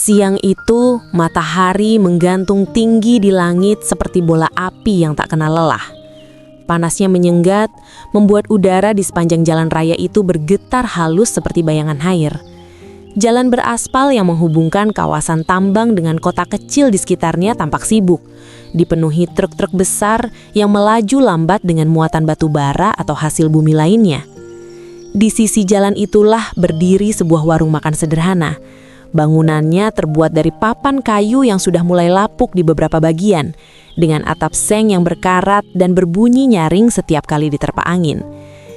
Siang itu, matahari menggantung tinggi di langit seperti bola api yang tak kenal lelah. Panasnya menyenggat, membuat udara di sepanjang jalan raya itu bergetar halus seperti bayangan air. Jalan beraspal yang menghubungkan kawasan tambang dengan kota kecil di sekitarnya tampak sibuk, dipenuhi truk-truk besar yang melaju lambat dengan muatan batu bara atau hasil bumi lainnya. Di sisi jalan itulah berdiri sebuah warung makan sederhana. Bangunannya terbuat dari papan kayu yang sudah mulai lapuk di beberapa bagian, dengan atap seng yang berkarat dan berbunyi nyaring setiap kali diterpa angin.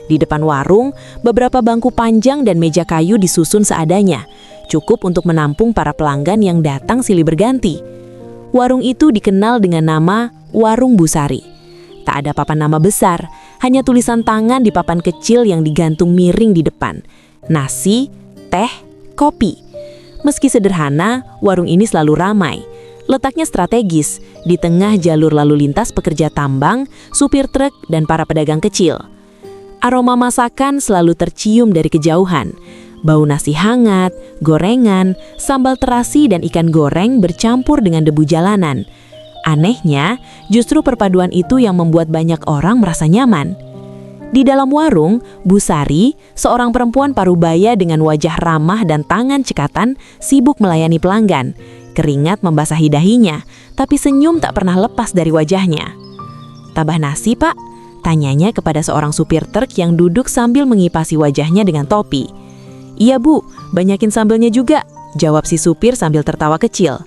Di depan warung, beberapa bangku panjang dan meja kayu disusun seadanya, cukup untuk menampung para pelanggan yang datang silih berganti. Warung itu dikenal dengan nama Warung Busari. Tak ada papan nama besar, hanya tulisan tangan di papan kecil yang digantung miring di depan. Nasi, teh, kopi. Meski sederhana, warung ini selalu ramai. Letaknya strategis, di tengah jalur lalu lintas pekerja tambang, supir truk, dan para pedagang kecil. Aroma masakan selalu tercium dari kejauhan. Bau nasi hangat, gorengan, sambal terasi, dan ikan goreng bercampur dengan debu jalanan. Anehnya, justru perpaduan itu yang membuat banyak orang merasa nyaman. Di dalam warung, Busari, seorang perempuan parubaya dengan wajah ramah dan tangan cekatan, sibuk melayani pelanggan. Keringat membasahi dahinya, tapi senyum tak pernah lepas dari wajahnya. "Tambah nasi, Pak?" tanyanya kepada seorang supir truk yang duduk sambil mengipasi wajahnya dengan topi. "Iya, Bu, banyakin sambelnya juga," jawab si supir sambil tertawa kecil.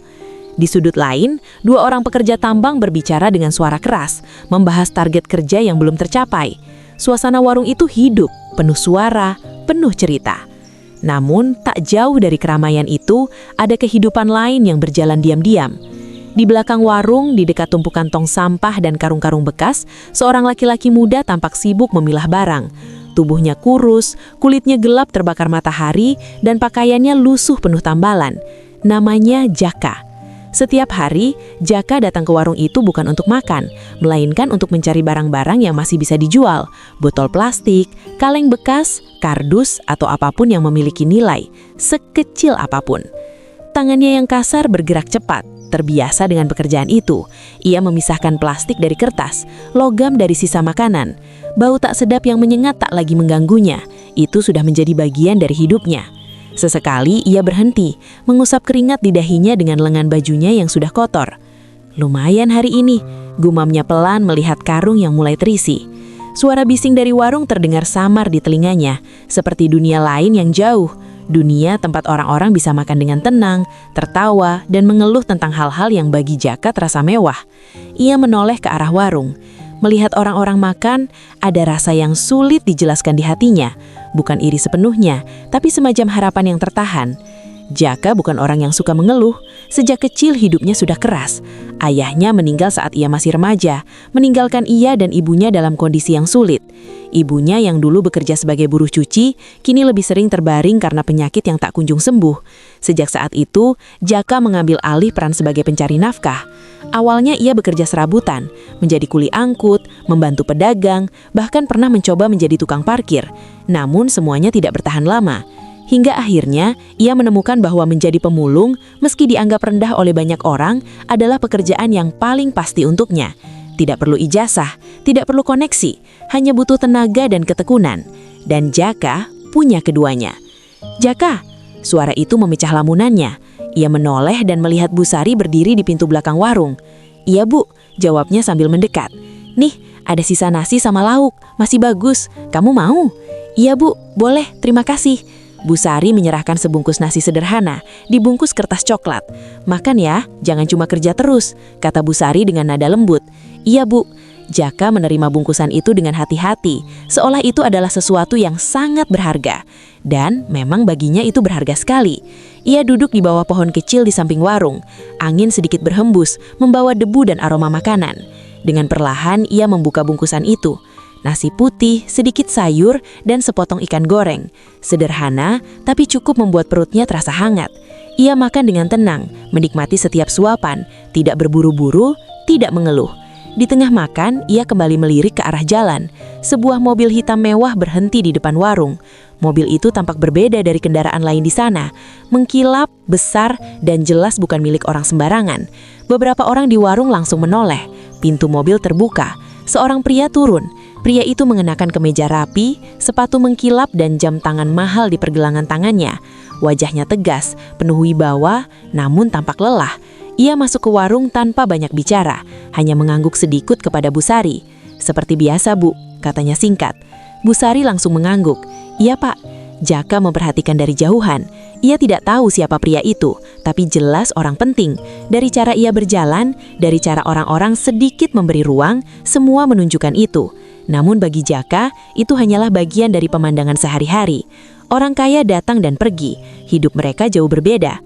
Di sudut lain, dua orang pekerja tambang berbicara dengan suara keras, membahas target kerja yang belum tercapai. Suasana warung itu hidup, penuh suara, penuh cerita. Namun, tak jauh dari keramaian itu, ada kehidupan lain yang berjalan diam-diam. Di belakang warung, di dekat tumpukan tong sampah dan karung-karung bekas, seorang laki-laki muda tampak sibuk memilah barang. Tubuhnya kurus, kulitnya gelap terbakar matahari, dan pakaiannya lusuh penuh tambalan. Namanya Jaka. Setiap hari, Jaka datang ke warung itu bukan untuk makan, melainkan untuk mencari barang-barang yang masih bisa dijual, botol plastik, kaleng bekas, kardus, atau apapun yang memiliki nilai, sekecil apapun. Tangannya yang kasar bergerak cepat, terbiasa dengan pekerjaan itu. Ia memisahkan plastik dari kertas, logam dari sisa makanan. Bau tak sedap yang menyengat tak lagi mengganggunya, itu sudah menjadi bagian dari hidupnya. Sesekali ia berhenti, mengusap keringat di dahinya dengan lengan bajunya yang sudah kotor. "Lumayan hari ini," gumamnya pelan melihat karung yang mulai terisi. Suara bising dari warung terdengar samar di telinganya, seperti dunia lain yang jauh. Dunia tempat orang-orang bisa makan dengan tenang, tertawa, dan mengeluh tentang hal-hal yang bagi Jaka terasa mewah. Ia menoleh ke arah warung. Melihat orang-orang makan, ada rasa yang sulit dijelaskan di hatinya. Bukan iri sepenuhnya, tapi semacam harapan yang tertahan. Jaka bukan orang yang suka mengeluh. Sejak kecil hidupnya sudah keras. Ayahnya meninggal saat ia masih remaja, meninggalkan ia dan ibunya dalam kondisi yang sulit. Ibunya yang dulu bekerja sebagai buruh cuci, kini lebih sering terbaring karena penyakit yang tak kunjung sembuh. Sejak saat itu, Jaka mengambil alih peran sebagai pencari nafkah. Awalnya ia bekerja serabutan, menjadi kuli angkut, membantu pedagang, bahkan pernah mencoba menjadi tukang parkir. Namun semuanya tidak bertahan lama. Hingga akhirnya ia menemukan bahwa menjadi pemulung, meski dianggap rendah oleh banyak orang, adalah pekerjaan yang paling pasti untuknya. Tidak perlu ijazah, tidak perlu koneksi, hanya butuh tenaga dan ketekunan. Dan Jaka punya keduanya. "Jaka!" Suara itu memecah lamunannya. Ia menoleh dan melihat Busari berdiri di pintu belakang warung. "Iya, Bu," jawabnya sambil mendekat. "Nih, ada sisa nasi sama lauk, masih bagus. Kamu mau?" "Iya, Bu, boleh, terima kasih." Busari menyerahkan sebungkus nasi sederhana, dibungkus kertas coklat. "Makan ya, jangan cuma kerja terus," kata Busari dengan nada lembut. "Iya, Bu." Jaka menerima bungkusan itu dengan hati-hati, seolah itu adalah sesuatu yang sangat berharga. Dan memang baginya itu berharga sekali. Ia duduk di bawah pohon kecil di samping warung. Angin sedikit berhembus, membawa debu dan aroma makanan. Dengan perlahan ia membuka bungkusan itu. Nasi putih, sedikit sayur, dan sepotong ikan goreng. Sederhana, tapi cukup membuat perutnya terasa hangat. Ia makan dengan tenang, menikmati setiap suapan, tidak berburu-buru, tidak mengeluh. Di tengah makan, ia kembali melirik ke arah jalan. Sebuah mobil hitam mewah berhenti di depan warung. Mobil itu tampak berbeda dari kendaraan lain di sana. Mengkilap, besar, dan jelas bukan milik orang sembarangan. Beberapa orang di warung langsung menoleh. Pintu mobil terbuka. Seorang pria turun. Pria itu mengenakan kemeja rapi, sepatu mengkilap, dan jam tangan mahal di pergelangan tangannya. Wajahnya tegas, penuh wibawa, namun tampak lelah. Ia masuk ke warung tanpa banyak bicara, hanya mengangguk sedikit kepada Bu Sari. "Seperti biasa, Bu," katanya singkat. Bu Sari langsung mengangguk. "Iya, Pak." Jaka memperhatikan dari jauhan. Ia tidak tahu siapa pria itu, tapi jelas orang penting. Dari cara ia berjalan, dari cara orang-orang sedikit memberi ruang, semua menunjukkan itu. Namun bagi Jaka, itu hanyalah bagian dari pemandangan sehari-hari. Orang kaya datang dan pergi, hidup mereka jauh berbeda.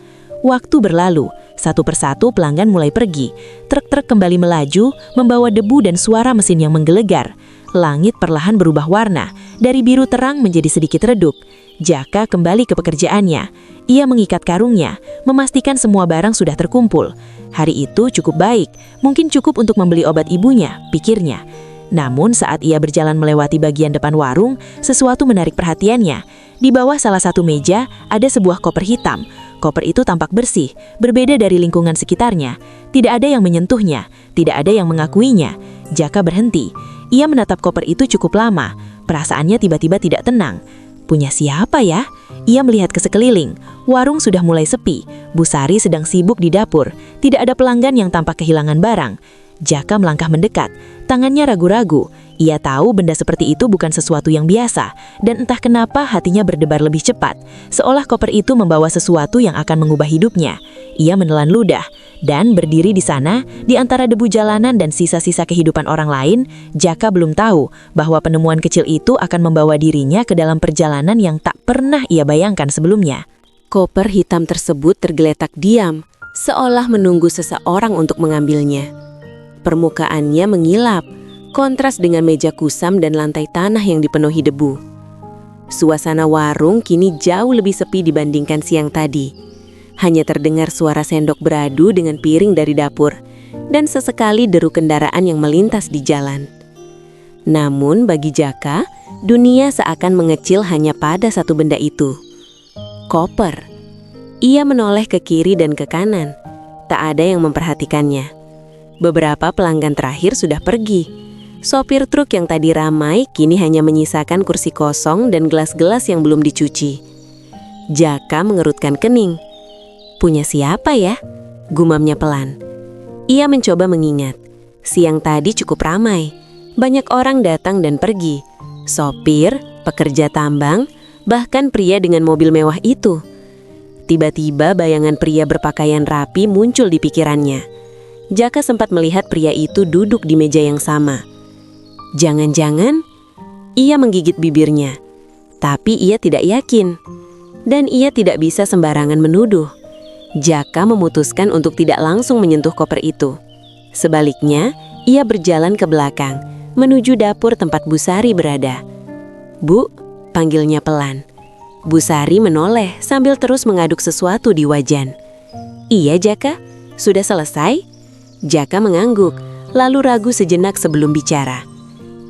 Waktu berlalu, satu persatu pelanggan mulai pergi. Truk-truk kembali melaju, membawa debu dan suara mesin yang menggelegar. Langit perlahan berubah warna, dari biru terang menjadi sedikit redup. Jaka kembali ke pekerjaannya. Ia mengikat karungnya, memastikan semua barang sudah terkumpul. Hari itu cukup baik, mungkin cukup untuk membeli obat ibunya, pikirnya. Namun saat ia berjalan melewati bagian depan warung, sesuatu menarik perhatiannya. Di bawah salah satu meja ada sebuah koper hitam. Koper itu tampak bersih, berbeda dari lingkungan sekitarnya. Tidak ada yang menyentuhnya, tidak ada yang mengakuinya. Jaka berhenti. Ia menatap koper itu cukup lama. Perasaannya tiba-tiba tidak tenang. Punya siapa ya? Ia melihat ke sekeliling. Warung sudah mulai sepi. Bu Sari sedang sibuk di dapur. Tidak ada pelanggan yang tampak kehilangan barang. Jaka melangkah mendekat. Tangannya ragu-ragu. Ia tahu benda seperti itu bukan sesuatu yang biasa. Dan entah kenapa hatinya berdebar lebih cepat. Seolah koper itu membawa sesuatu yang akan mengubah hidupnya. Ia menelan ludah. Dan berdiri di sana, di antara debu jalanan dan sisa-sisa kehidupan orang lain, Jaka belum tahu bahwa penemuan kecil itu akan membawa dirinya ke dalam perjalanan yang tak pernah ia bayangkan sebelumnya. Koper hitam tersebut tergeletak diam, seolah menunggu seseorang untuk mengambilnya. Permukaannya mengilap, kontras dengan meja kusam dan lantai tanah yang dipenuhi debu. Suasana warung kini jauh lebih sepi dibandingkan siang tadi. Hanya terdengar suara sendok beradu dengan piring dari dapur, dan sesekali deru kendaraan yang melintas di jalan. Namun bagi Jaka, dunia seakan mengecil hanya pada satu benda itu. Koper. Ia menoleh ke kiri dan ke kanan. Tak ada yang memperhatikannya. Beberapa pelanggan terakhir sudah pergi. Sopir truk yang tadi ramai kini hanya menyisakan kursi kosong dan gelas-gelas yang belum dicuci. Jaka mengerutkan kening. Punya siapa ya? Gumamnya pelan. Ia mencoba mengingat. Siang tadi cukup ramai. Banyak orang datang dan pergi. Sopir, pekerja tambang, bahkan pria dengan mobil mewah itu. Tiba-tiba bayangan pria berpakaian rapi muncul di pikirannya. Jaka sempat melihat pria itu duduk di meja yang sama. Jangan-jangan, ia menggigit bibirnya. Tapi ia tidak yakin. Dan ia tidak bisa sembarangan menuduh. Jaka memutuskan untuk tidak langsung menyentuh koper itu. Sebaliknya, ia berjalan ke belakang, menuju dapur tempat Bu Sari berada. "Bu," panggilnya pelan. Bu Sari menoleh sambil terus mengaduk sesuatu di wajan. "Iya, Jaka, sudah selesai?" Jaka mengangguk, lalu ragu sejenak sebelum bicara.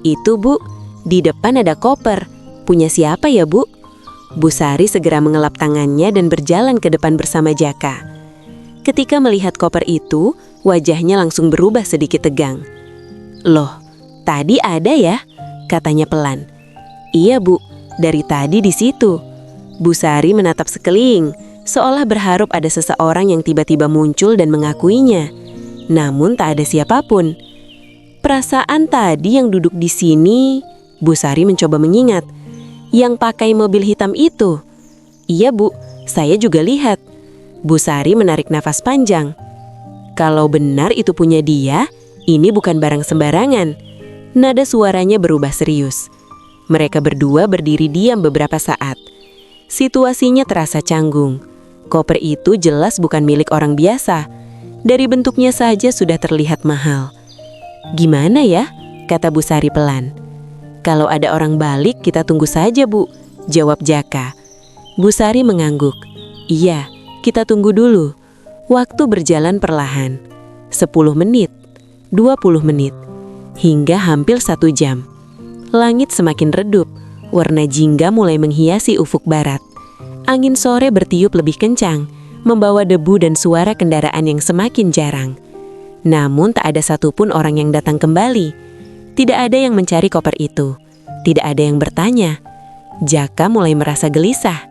"Itu, Bu, di depan ada koper. Punya siapa ya, Bu?" Bu Sari segera mengelap tangannya dan berjalan ke depan bersama Jaka. Ketika melihat koper itu, wajahnya langsung berubah sedikit tegang. "Loh, tadi ada ya?" katanya pelan. "Iya, Bu, dari tadi di situ." Bu Sari menatap sekeliling, seolah berharap ada seseorang yang tiba-tiba muncul dan mengakuinya. Namun tak ada siapapun. Perasaan tadi yang duduk di sini, Bu Sari mencoba mengingat. Yang pakai mobil hitam itu. "Iya, Bu, saya juga lihat." Bu Sari menarik nafas panjang. Kalau benar itu punya dia, ini bukan barang sembarangan. Nada suaranya berubah serius. Mereka berdua berdiri diam beberapa saat. Situasinya terasa canggung. Koper itu jelas bukan milik orang biasa. Dari bentuknya saja sudah terlihat mahal. "Gimana ya?" kata Bu Sari pelan. "Kalau ada orang balik, kita tunggu saja, Bu," jawab Jaka. Bu Sari mengangguk. "Iya, kita tunggu dulu." Waktu berjalan perlahan. 10 menit, 20 menit, hingga hampir 1 jam. Langit semakin redup, warna jingga mulai menghiasi ufuk barat. Angin sore bertiup lebih kencang, membawa debu dan suara kendaraan yang semakin jarang. Namun tak ada satupun orang yang datang kembali. Tidak ada yang mencari koper itu. Tidak ada yang bertanya. Jaka mulai merasa gelisah.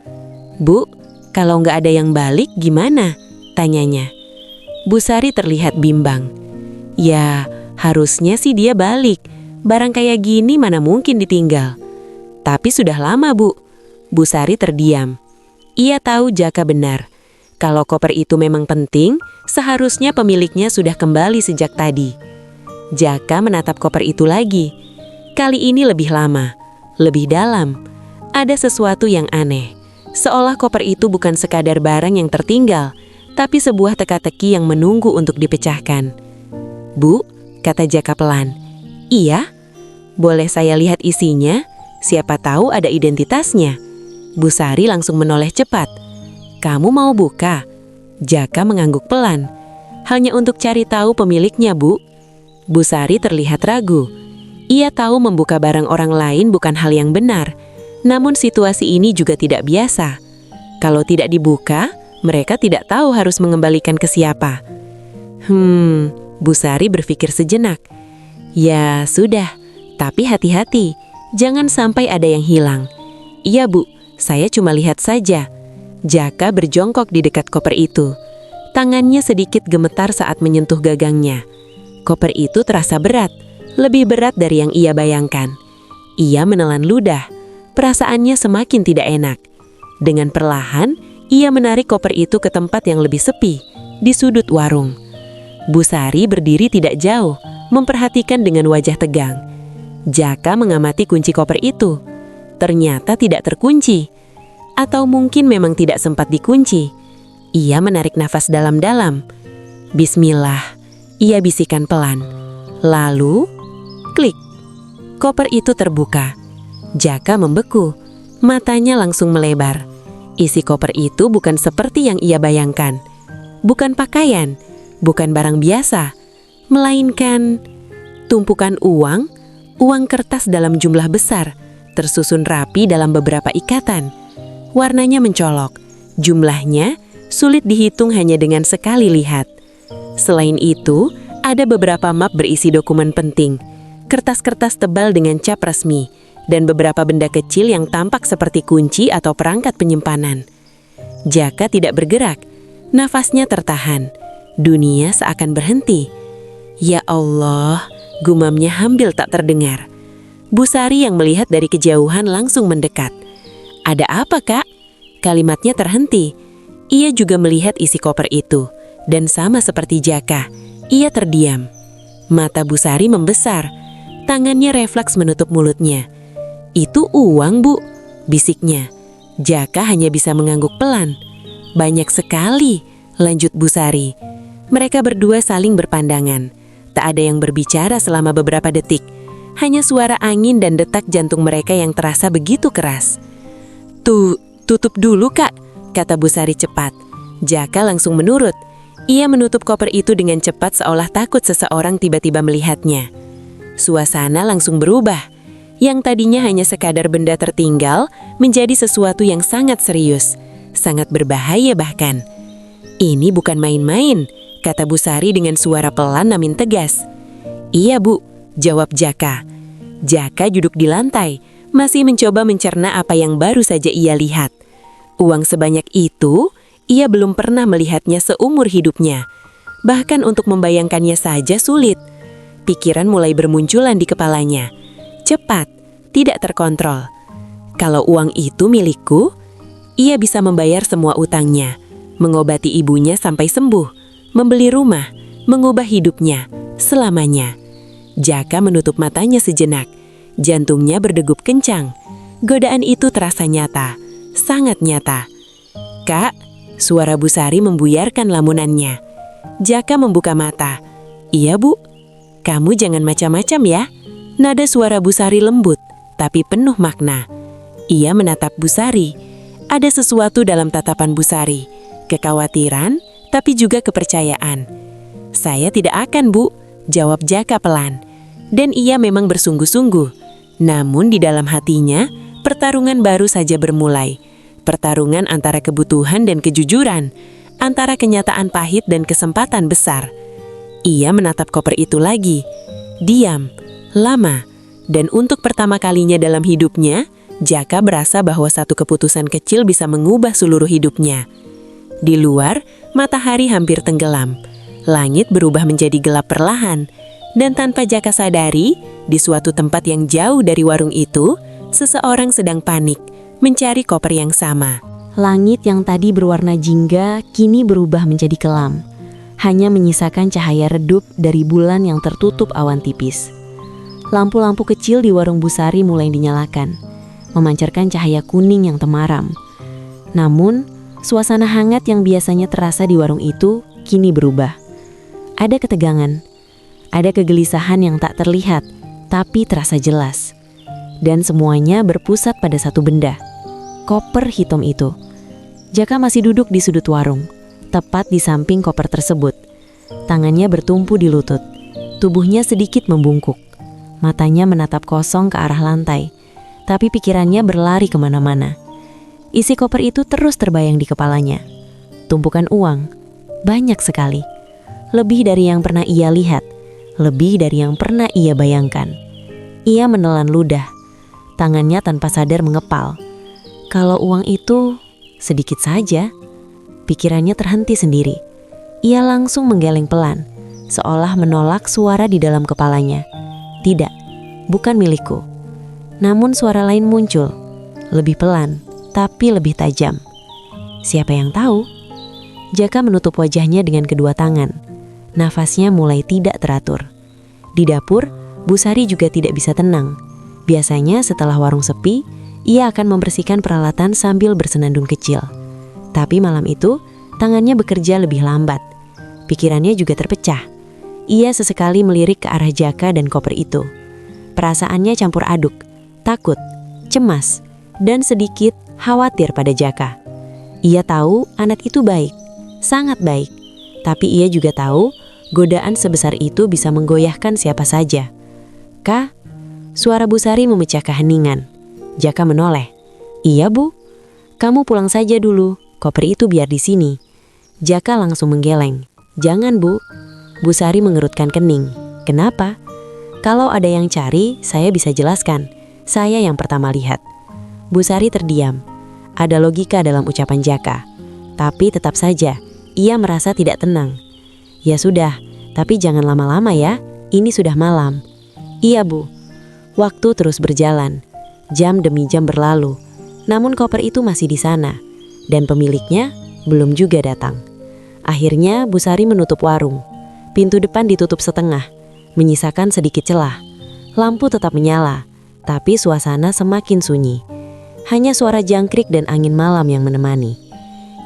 "Bu, kalau nggak ada yang balik gimana?" tanyanya. Bu Sari terlihat bimbang. "Ya, harusnya sih dia balik. Barang kayak gini mana mungkin ditinggal." "Tapi sudah lama, Bu." Bu Sari terdiam. Ia tahu Jaka benar. Kalau koper itu memang penting, seharusnya pemiliknya sudah kembali sejak tadi. Jaka menatap koper itu lagi. Kali ini lebih lama, lebih dalam. Ada sesuatu yang aneh. Seolah koper itu bukan sekadar barang yang tertinggal, tapi sebuah teka-teki yang menunggu untuk dipecahkan. "Bu," kata Jaka pelan. "Iya? Boleh saya lihat isinya? Siapa tahu ada identitasnya." Bu Sari langsung menoleh cepat. "Kamu mau buka?" Jaka mengangguk pelan. "Hanya untuk cari tahu pemiliknya, Bu." Bu Sari terlihat ragu. Ia tahu membuka barang orang lain bukan hal yang benar, namun situasi ini juga tidak biasa. Kalau tidak dibuka, mereka tidak tahu harus mengembalikan ke siapa. Bu Sari berpikir sejenak. "Ya sudah, tapi hati-hati, jangan sampai ada yang hilang." "Iya, Bu, saya cuma lihat saja." Jaka berjongkok di dekat koper itu. Tangannya sedikit gemetar saat menyentuh gagangnya. Koper itu terasa berat, lebih berat dari yang ia bayangkan. Ia menelan ludah, perasaannya semakin tidak enak. Dengan perlahan, ia menarik koper itu ke tempat yang lebih sepi, di sudut warung. Bu Sari berdiri tidak jauh, memperhatikan dengan wajah tegang. Jaka mengamati kunci koper itu. Ternyata tidak terkunci. Atau mungkin memang tidak sempat dikunci. Ia menarik nafas dalam-dalam. "Bismillah," ia bisikan pelan. Lalu, klik. Koper itu terbuka. Jaka membeku. Matanya langsung melebar. Isi koper itu bukan seperti yang ia bayangkan. Bukan pakaian, bukan barang biasa, melainkan tumpukan uang kertas dalam jumlah besar, tersusun rapi dalam beberapa ikatan. Warnanya mencolok, jumlahnya sulit dihitung hanya dengan sekali lihat. Selain itu, ada beberapa map berisi dokumen penting, kertas-kertas tebal dengan cap resmi, dan beberapa benda kecil yang tampak seperti kunci atau perangkat penyimpanan. Jaka tidak bergerak, nafasnya tertahan. Dunia seakan berhenti. "Ya Allah," gumamnya hampir tak terdengar. Bu Sari yang melihat dari kejauhan langsung mendekat. "Ada apa, Kak?" Kalimatnya terhenti. Ia juga melihat isi koper itu, dan sama seperti Jaka, ia terdiam. Mata Bu Sari membesar, tangannya refleks menutup mulutnya. "Itu uang, Bu," bisiknya. Jaka hanya bisa mengangguk pelan. "Banyak sekali," lanjut Bu Sari. Mereka berdua saling berpandangan. Tak ada yang berbicara selama beberapa detik. Hanya suara angin dan detak jantung mereka yang terasa begitu keras. Tutup dulu, Kak," kata Bu Sari cepat. Jaka langsung menurut. Ia menutup koper itu dengan cepat seolah takut seseorang tiba-tiba melihatnya. Suasana langsung berubah. Yang tadinya hanya sekadar benda tertinggal menjadi sesuatu yang sangat serius, sangat berbahaya bahkan. "Ini bukan main-main," kata Bu Sari dengan suara pelan namun tegas. "Iya, Bu," jawab Jaka. Jaka duduk di lantai, masih mencoba mencerna apa yang baru saja ia lihat. Uang sebanyak itu, ia belum pernah melihatnya seumur hidupnya. Bahkan untuk membayangkannya saja sulit. Pikiran mulai bermunculan di kepalanya. Cepat, tidak terkontrol. Kalau uang itu milikku, ia bisa membayar semua utangnya, mengobati ibunya sampai sembuh, membeli rumah, mengubah hidupnya selamanya. Jaka menutup matanya sejenak. Jantungnya berdegup kencang. Godaan itu terasa nyata, sangat nyata. "Kak," suara Bu Sari membuyarkan lamunannya. Jaka membuka mata. "Iya, Bu." "Kamu jangan macam-macam ya." Nada suara Bu Sari lembut, tapi penuh makna. Ia menatap Bu Sari. Ada sesuatu dalam tatapan Bu Sari. Kekhawatiran, tapi juga kepercayaan. "Saya tidak akan, Bu," jawab Jaka pelan. Dan ia memang bersungguh-sungguh. Namun di dalam hatinya, pertarungan baru saja bermulai. Pertarungan antara kebutuhan dan kejujuran, antara kenyataan pahit dan kesempatan besar. Ia menatap koper itu lagi, diam, lama, dan untuk pertama kalinya dalam hidupnya, Jaka berasa bahwa satu keputusan kecil bisa mengubah seluruh hidupnya. Di luar, matahari hampir tenggelam. Langit berubah menjadi gelap perlahan, dan tanpa Jaka sadari, di suatu tempat yang jauh dari warung itu, seseorang sedang panik, mencari koper yang sama. Langit yang tadi berwarna jingga kini berubah menjadi kelam, hanya menyisakan cahaya redup dari bulan yang tertutup awan tipis. Lampu-lampu kecil di warung Busari mulai dinyalakan, memancarkan cahaya kuning yang temaram. Namun, suasana hangat yang biasanya terasa di warung itu kini berubah. Ada ketegangan, ada kegelisahan yang tak terlihat, tapi terasa jelas. Dan semuanya berpusat pada satu benda, koper hitam itu. Jaka masih duduk di sudut warung, tepat di samping koper tersebut. Tangannya bertumpu di lutut, tubuhnya sedikit membungkuk. Matanya menatap kosong ke arah lantai, tapi pikirannya berlari kemana-mana. Isi koper itu terus terbayang di kepalanya. Tumpukan uang, banyak sekali. Lebih dari yang pernah ia lihat, lebih dari yang pernah ia bayangkan. Ia menelan ludah, tangannya tanpa sadar mengepal. Kalau uang itu sedikit saja, pikirannya terhenti sendiri. Ia langsung menggeleng pelan, seolah menolak suara di dalam kepalanya. Tidak, bukan milikku. Namun suara lain muncul, lebih pelan, tapi lebih tajam. Siapa yang tahu? Jaka menutup wajahnya dengan kedua tangan. Nafasnya mulai tidak teratur. Di dapur, Busari juga tidak bisa tenang. Biasanya setelah warung sepi, ia akan membersihkan peralatan sambil bersenandung kecil. Tapi malam itu, tangannya bekerja lebih lambat. Pikirannya juga terpecah. Ia sesekali melirik ke arah Jaka dan koper itu. Perasaannya campur aduk, takut, cemas, dan sedikit khawatir pada Jaka. Ia tahu anak itu baik, sangat baik. Tapi ia juga tahu godaan sebesar itu bisa menggoyahkan siapa saja. Kak, suara Busari memecah keheningan. Jaka menoleh. Iya bu, kamu pulang saja dulu, koper itu biar di sini. Jaka langsung menggeleng. Jangan bu. Busari mengerutkan kening. Kenapa? Kalau ada yang cari, saya bisa jelaskan. Saya yang pertama lihat. Busari terdiam. Ada logika dalam ucapan Jaka. Tapi tetap saja, ia merasa tidak tenang. Ya sudah, tapi jangan lama-lama ya, ini sudah malam. Iya bu. Waktu terus berjalan, jam demi jam berlalu. Namun koper itu masih di sana, dan pemiliknya belum juga datang. Akhirnya Busari menutup warung. Pintu depan ditutup setengah, menyisakan sedikit celah. Lampu tetap menyala, tapi suasana semakin sunyi. Hanya suara jangkrik dan angin malam yang menemani.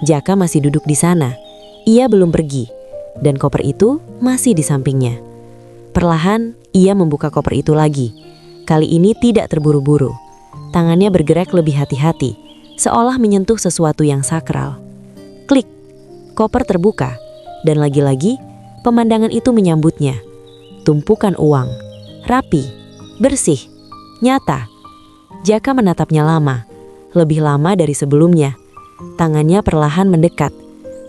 Jaka masih duduk di sana. Ia belum pergi. Dan koper itu masih di sampingnya. Perlahan, ia membuka koper itu lagi. Kali ini tidak terburu-buru. Tangannya bergerak lebih hati-hati, seolah menyentuh sesuatu yang sakral. Klik, koper terbuka, dan lagi-lagi pemandangan itu menyambutnya. Tumpukan uang, rapi, bersih, nyata. Jaka menatapnya lama, lebih lama dari sebelumnya. Tangannya perlahan mendekat,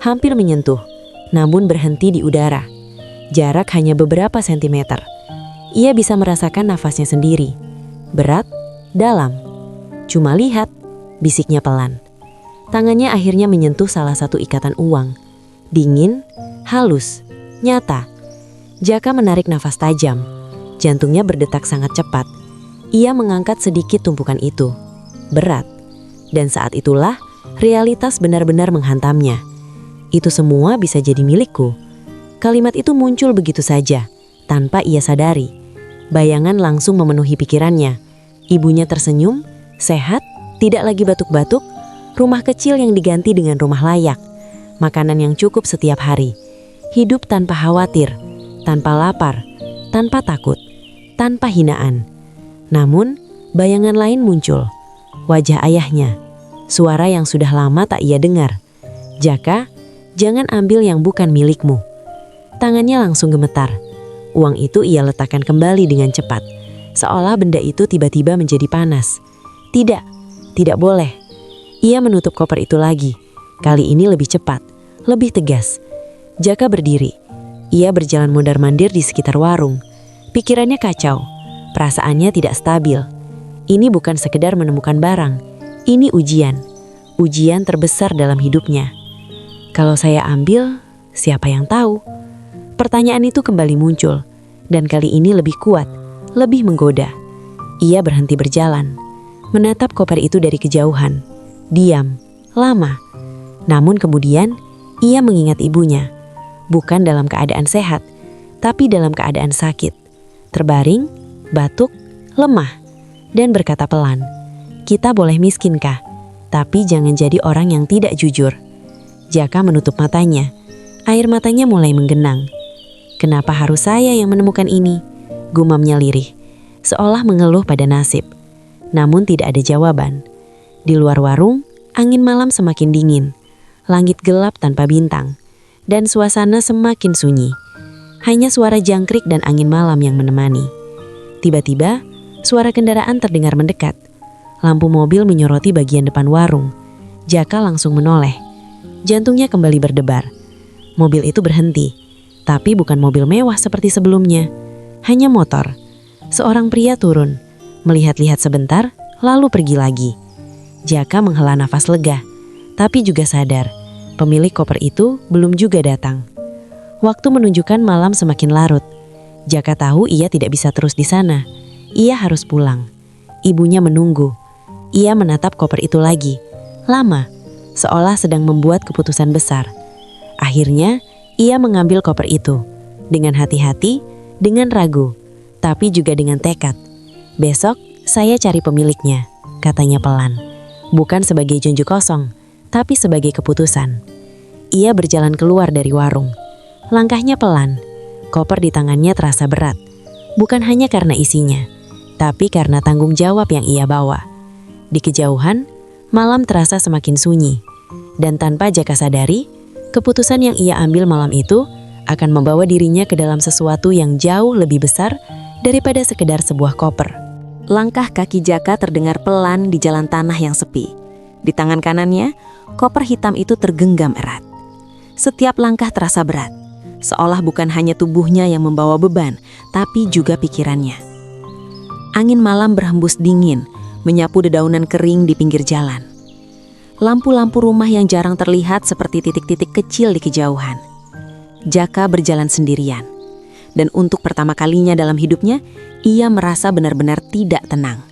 hampir menyentuh, namun berhenti di udara. Jarak hanya beberapa sentimeter. Ia bisa merasakan nafasnya sendiri. Berat, dalam. Cuma lihat, bisiknya pelan. Tangannya akhirnya menyentuh salah satu ikatan uang. Dingin, halus, nyata. Jaka menarik nafas tajam. Jantungnya berdetak sangat cepat. Ia mengangkat sedikit tumpukan itu. Berat. Dan saat itulah, realitas benar-benar menghantamnya. Itu semua bisa jadi milikku. Kalimat itu muncul begitu saja, tanpa ia sadari. Bayangan langsung memenuhi pikirannya. Ibunya tersenyum, sehat, tidak lagi batuk-batuk, rumah kecil yang diganti dengan rumah layak, makanan yang cukup setiap hari, hidup tanpa khawatir, tanpa lapar, tanpa takut, tanpa hinaan. Namun, bayangan lain muncul. Wajah ayahnya, suara yang sudah lama tak ia dengar. Jaka, jangan ambil yang bukan milikmu. Tangannya langsung gemetar. Uang itu ia letakkan kembali dengan cepat, seolah benda itu tiba-tiba menjadi panas. Tidak, tidak boleh. Ia menutup koper itu lagi. Kali ini lebih cepat, lebih tegas. Jaka berdiri. Ia berjalan mondar-mandir di sekitar warung. Pikirannya kacau, perasaannya tidak stabil. Ini bukan sekedar menemukan barang, ini ujian. Ujian terbesar dalam hidupnya. Kalau saya ambil, siapa yang tahu? Pertanyaan itu kembali muncul, dan kali ini lebih kuat, lebih menggoda. Ia berhenti berjalan, menatap koper itu dari kejauhan. Diam, lama. Namun kemudian, ia mengingat ibunya. Bukan dalam keadaan sehat, tapi dalam keadaan sakit. Terbaring, batuk, lemah, dan berkata pelan, "Kita boleh miskin, Kak, tapi jangan jadi orang yang tidak jujur." Jaka menutup matanya. Air matanya mulai menggenang. "Kenapa harus saya yang menemukan ini?" Gumamnya lirih, seolah mengeluh pada nasib. Namun tidak ada jawaban. Di luar warung, angin malam semakin dingin. Langit gelap tanpa bintang. Dan suasana semakin sunyi. Hanya suara jangkrik dan angin malam yang menemani. Tiba-tiba, suara kendaraan terdengar mendekat. Lampu mobil menyoroti bagian depan warung. Jaka langsung menoleh. Jantungnya kembali berdebar. Mobil itu berhenti, tapi bukan mobil mewah seperti sebelumnya. Hanya motor. Seorang pria turun, melihat-lihat sebentar, lalu pergi lagi. Jaka menghela nafas lega, tapi juga sadar, pemilik koper itu belum juga datang. Waktu menunjukkan malam semakin larut. Jaka tahu ia tidak bisa terus di sana. Ia harus pulang. Ibunya menunggu. Ia menatap koper itu lagi. Lama, seolah sedang membuat keputusan besar. Akhirnya, ia mengambil koper itu. Dengan hati-hati, dengan ragu, tapi juga dengan tekad. "Besok, saya cari pemiliknya," katanya pelan. Bukan sebagai janji kosong, tapi sebagai keputusan. Ia berjalan keluar dari warung. Langkahnya pelan. Koper di tangannya terasa berat. Bukan hanya karena isinya, tapi karena tanggung jawab yang ia bawa. Di kejauhan, malam terasa semakin sunyi. Dan tanpa Jaka sadari, keputusan yang ia ambil malam itu akan membawa dirinya ke dalam sesuatu yang jauh lebih besar daripada sekedar sebuah koper. Langkah kaki Jaka terdengar pelan di jalan tanah yang sepi. Di tangan kanannya, koper hitam itu tergenggam erat. Setiap langkah terasa berat, seolah bukan hanya tubuhnya yang membawa beban, tapi juga pikirannya. Angin malam berhembus dingin, menyapu dedaunan kering di pinggir jalan. Lampu-lampu rumah yang jarang terlihat seperti titik-titik kecil di kejauhan. Jaka berjalan sendirian. Dan untuk pertama kalinya dalam hidupnya, ia merasa benar-benar tidak tenang.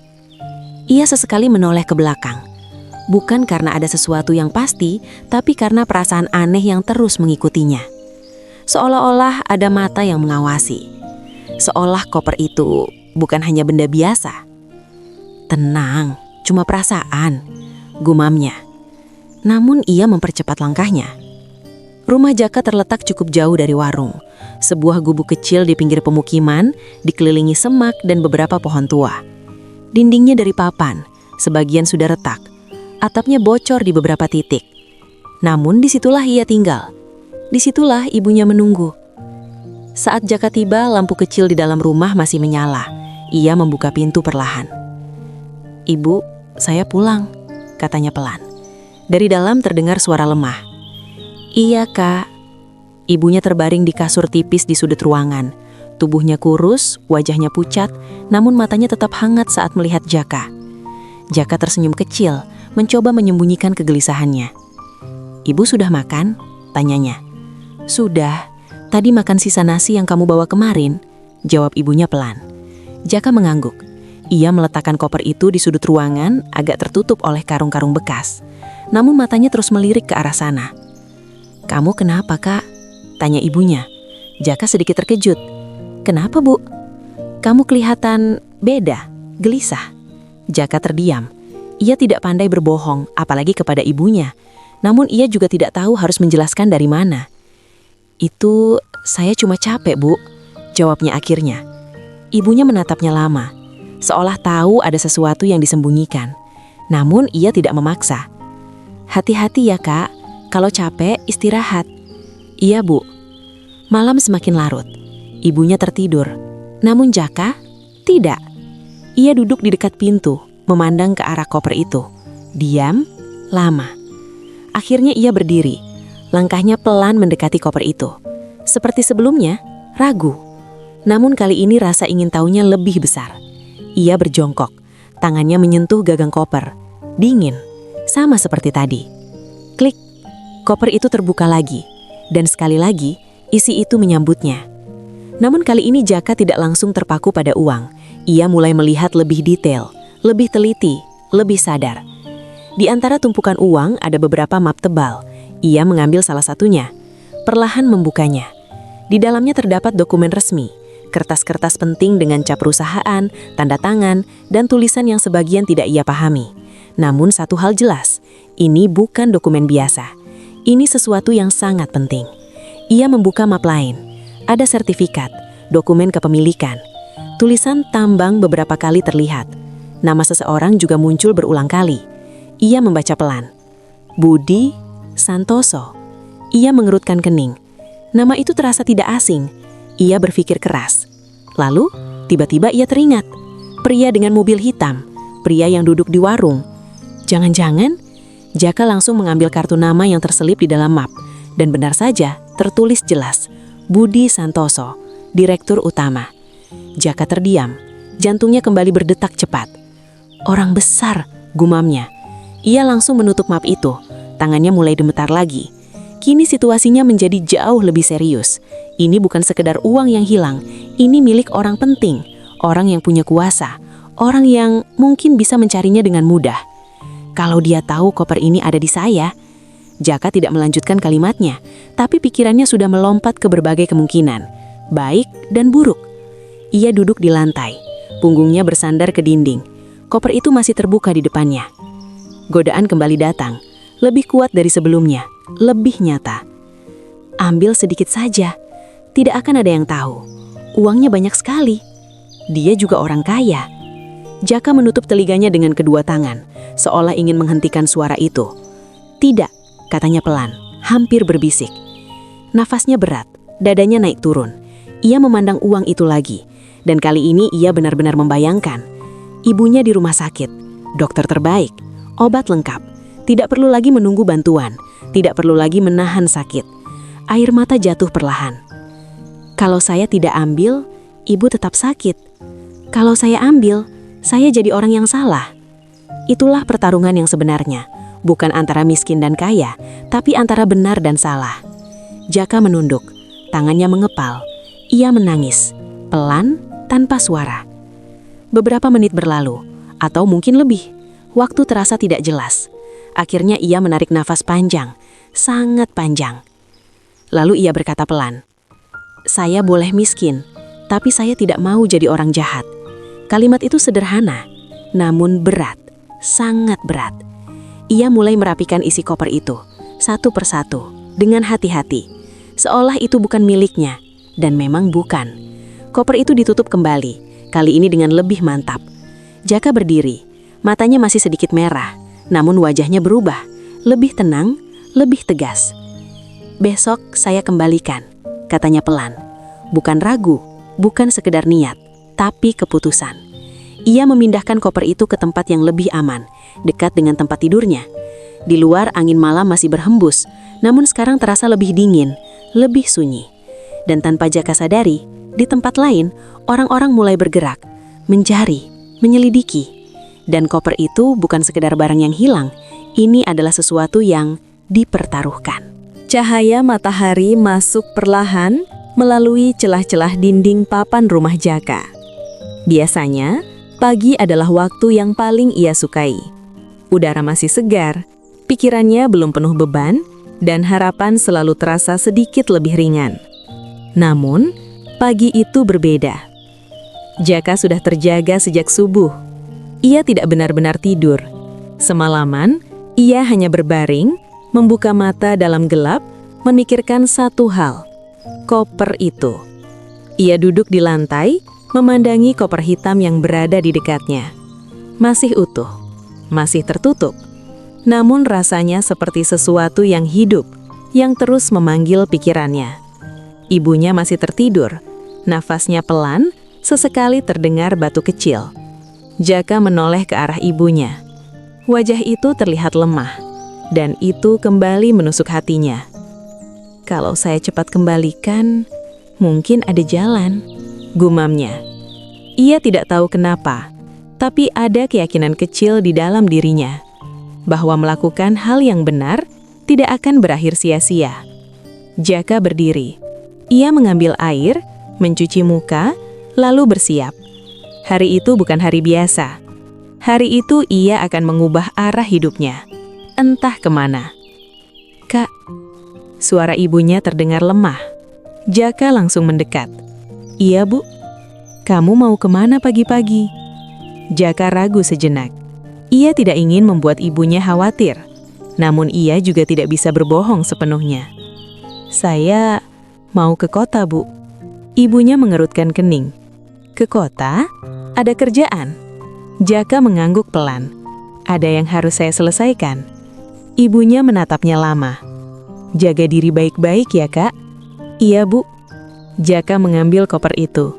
Ia sesekali menoleh ke belakang. Bukan karena ada sesuatu yang pasti, tapi karena perasaan aneh yang terus mengikutinya. Seolah-olah ada mata yang mengawasi. Seolah koper itu bukan hanya benda biasa. "Tenang, cuma perasaan," gumamnya. Namun ia mempercepat langkahnya. Rumah Jaka terletak cukup jauh dari warung. Sebuah gubuk kecil di pinggir pemukiman, dikelilingi semak dan beberapa pohon tua. Dindingnya dari papan, sebagian sudah retak. Atapnya bocor di beberapa titik. Namun disitulah ia tinggal. Disitulah ibunya menunggu. Saat Jaka tiba, lampu kecil di dalam rumah masih menyala. Ia membuka pintu perlahan. "Ibu, saya pulang," katanya pelan. Dari dalam terdengar suara lemah. "Iya, Kak." Ibunya terbaring di kasur tipis di sudut ruangan. Tubuhnya kurus, wajahnya pucat, namun matanya tetap hangat saat melihat Jaka. Jaka tersenyum kecil, mencoba menyembunyikan kegelisahannya. "Ibu sudah makan?" tanyanya. "Sudah, tadi makan sisa nasi yang kamu bawa kemarin," jawab ibunya pelan. Jaka mengangguk. Ia meletakkan koper itu di sudut ruangan, agak tertutup oleh karung-karung bekas. Namun matanya terus melirik ke arah sana. "Kamu kenapa, Kak?" tanya ibunya. Jaka sedikit terkejut. "Kenapa, Bu? Kamu kelihatan beda, gelisah." Jaka terdiam. Ia tidak pandai berbohong, apalagi kepada ibunya. Namun ia juga tidak tahu harus menjelaskan dari mana. "Itu, saya cuma capek, Bu," jawabnya akhirnya. Ibunya menatapnya lama, seolah tahu ada sesuatu yang disembunyikan. Namun ia tidak memaksa. "Hati-hati ya, Kak. Kalau capek, istirahat." "Iya, Bu." Malam semakin larut. Ibunya tertidur. Namun Jaka, tidak. Ia duduk di dekat pintu, memandang ke arah koper itu. Diam, lama. Akhirnya ia berdiri. Langkahnya pelan mendekati koper itu. Seperti sebelumnya, ragu. Namun kali ini rasa ingin tahunya lebih besar. Ia berjongkok, tangannya menyentuh gagang koper. Dingin, sama seperti tadi. Klik, koper itu terbuka lagi. Dan sekali lagi, isi itu menyambutnya. Namun kali ini Jaka tidak langsung terpaku pada uang. Ia mulai melihat lebih detail, lebih teliti, lebih sadar. Di antara tumpukan uang ada beberapa map tebal. Ia mengambil salah satunya, perlahan membukanya. Di dalamnya terdapat dokumen resmi, kertas-kertas penting dengan cap perusahaan, tanda tangan, dan tulisan yang sebagian tidak ia pahami. Namun satu hal jelas, ini bukan dokumen biasa. Ini sesuatu yang sangat penting. Ia membuka map lain. Ada sertifikat, dokumen kepemilikan. Tulisan tambang beberapa kali terlihat. Nama seseorang juga muncul berulang kali. Ia membaca pelan. Budi Santoso. Ia mengerutkan kening. Nama itu terasa tidak asing. Ia berpikir keras. Lalu, tiba-tiba ia teringat. Pria dengan mobil hitam. Pria yang duduk di warung. Jangan-jangan Jaka langsung mengambil kartu nama yang terselip di dalam map. Dan benar saja, tertulis jelas. Budi Santoso, Direktur Utama. Jaka terdiam. Jantungnya kembali berdetak cepat. Orang besar, gumamnya. Ia langsung menutup map itu. Tangannya mulai gemetar lagi. Kini situasinya menjadi jauh lebih serius. Ini bukan sekedar uang yang hilang. Ini milik orang penting. Orang yang punya kuasa. Orang yang mungkin bisa mencarinya dengan mudah. Kalau dia tahu koper ini ada di saya. Jaka tidak melanjutkan kalimatnya, tapi pikirannya sudah melompat ke berbagai kemungkinan, baik dan buruk. Ia duduk di lantai, punggungnya bersandar ke dinding. Koper itu masih terbuka di depannya. Godaan kembali datang, lebih kuat dari sebelumnya, lebih nyata. Ambil sedikit saja, tidak akan ada yang tahu. Uangnya banyak sekali. Dia juga orang kaya. Jaka menutup telinganya dengan kedua tangan, seolah ingin menghentikan suara itu. Tidak, katanya pelan, hampir berbisik. Nafasnya berat, dadanya naik turun. Ia memandang uang itu lagi, dan kali ini ia benar-benar membayangkan. Ibunya di rumah sakit, dokter terbaik, obat lengkap. Tidak perlu lagi menunggu bantuan, tidak perlu lagi menahan sakit. Air mata jatuh perlahan. Kalau saya tidak ambil, ibu tetap sakit. Kalau saya ambil, saya jadi orang yang salah. Itulah pertarungan yang sebenarnya, bukan antara miskin dan kaya, tapi antara benar dan salah. Jaka menunduk, tangannya mengepal. Ia menangis, pelan, tanpa suara. Beberapa menit berlalu, atau mungkin lebih. Waktu terasa tidak jelas. Akhirnya ia menarik nafas panjang, sangat panjang. Lalu ia berkata pelan, "Saya boleh miskin, tapi saya tidak mau jadi orang jahat." Kalimat itu sederhana, namun berat, sangat berat. Ia mulai merapikan isi koper itu, satu persatu, dengan hati-hati. Seolah itu bukan miliknya, dan memang bukan. Koper itu ditutup kembali, kali ini dengan lebih mantap. Jaka berdiri, matanya masih sedikit merah, namun wajahnya berubah, lebih tenang, lebih tegas. "Besok saya kembalikan," katanya pelan. Bukan ragu, bukan sekedar niat, tapi keputusan. Ia memindahkan koper itu ke tempat yang lebih aman, dekat dengan tempat tidurnya. Di luar angin malam masih berhembus, namun sekarang terasa lebih dingin, lebih sunyi. Dan tanpa Jaka sadari, di tempat lain, orang-orang mulai bergerak, mencari, menyelidiki. Dan koper itu bukan sekedar barang yang hilang, ini adalah sesuatu yang dipertaruhkan. Cahaya matahari masuk perlahan melalui celah-celah dinding papan rumah Jaka. Biasanya, pagi adalah waktu yang paling ia sukai. Udara masih segar, pikirannya belum penuh beban, dan harapan selalu terasa sedikit lebih ringan. Namun, pagi itu berbeda. Jaka sudah terjaga sejak subuh. Ia tidak benar-benar tidur. Semalaman, ia hanya berbaring, membuka mata dalam gelap, memikirkan satu hal, koper itu. Ia duduk di lantai, memandangi koper hitam yang berada di dekatnya. Masih utuh, masih tertutup. Namun rasanya seperti sesuatu yang hidup, yang terus memanggil pikirannya. Ibunya masih tertidur, Nafasnya pelan, sesekali terdengar batu kecil. Jaka menoleh ke arah ibunya. Wajah itu terlihat lemah, dan itu kembali menusuk hatinya. Kalau saya cepat kembalikan, mungkin ada jalan, gumamnya. Ia tidak tahu kenapa, tapi ada keyakinan kecil di dalam dirinya, bahwa melakukan hal yang benar tidak akan berakhir sia-sia. Jaka berdiri. Ia mengambil air, mencuci muka, lalu bersiap. Hari itu bukan hari biasa. Hari itu ia akan mengubah arah hidupnya. Entah kemana. Kak, suara ibunya terdengar lemah. Jaka langsung mendekat. Iya, Bu. Kamu mau kemana pagi-pagi? Jaka ragu sejenak. Ia tidak ingin membuat ibunya khawatir. Namun ia juga tidak bisa berbohong sepenuhnya. Saya mau ke kota, Bu. Ibunya mengerutkan kening. Ke kota? Ada kerjaan? Jaka mengangguk pelan. Ada yang harus saya selesaikan. Ibunya menatapnya lama. Jaga diri baik-baik ya, Kak. Iya, Bu. Jaka mengambil koper itu,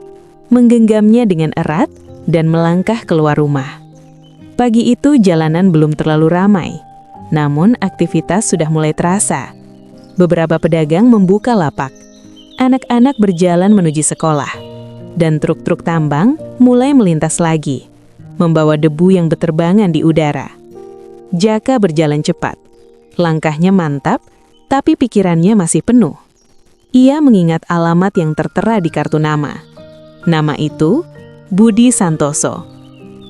menggenggamnya dengan erat, dan melangkah keluar rumah. Pagi itu jalanan belum terlalu ramai, namun aktivitas sudah mulai terasa. Beberapa pedagang membuka lapak. Anak-anak berjalan menuju sekolah, dan truk-truk tambang mulai melintas lagi, membawa debu yang berterbangan di udara. Jaka berjalan cepat. Langkahnya mantap, tapi pikirannya masih penuh. Ia mengingat alamat yang tertera di kartu nama. Nama itu, Budi Santoso.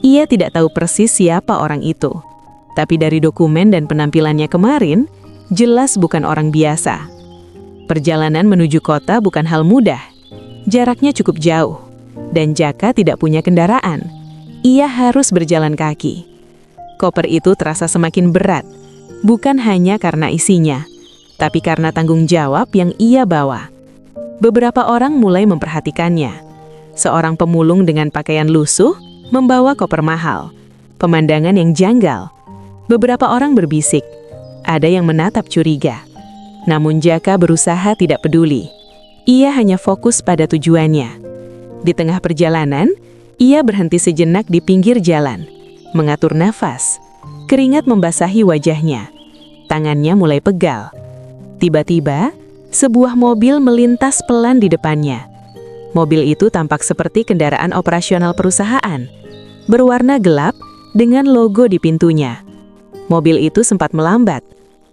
Ia tidak tahu persis siapa orang itu, tapi dari dokumen dan penampilannya kemarin, jelas bukan orang biasa. Perjalanan menuju kota bukan hal mudah. Jaraknya cukup jauh, dan Jaka tidak punya kendaraan. Ia harus berjalan kaki. Koper itu terasa semakin berat, bukan hanya karena isinya, tapi karena tanggung jawab yang ia bawa. Beberapa orang mulai memperhatikannya. Seorang pemulung dengan pakaian lusuh membawa koper mahal, pemandangan yang janggal. Beberapa orang berbisik, ada yang menatap curiga. Namun Jaka berusaha tidak peduli. Ia hanya fokus pada tujuannya. Di tengah perjalanan, ia berhenti sejenak di pinggir jalan, mengatur nafas. Keringat membasahi wajahnya. Tangannya mulai pegal. Tiba-tiba, sebuah mobil melintas pelan di depannya. Mobil itu tampak seperti kendaraan operasional perusahaan, berwarna gelap dengan logo di pintunya. Mobil itu sempat melambat,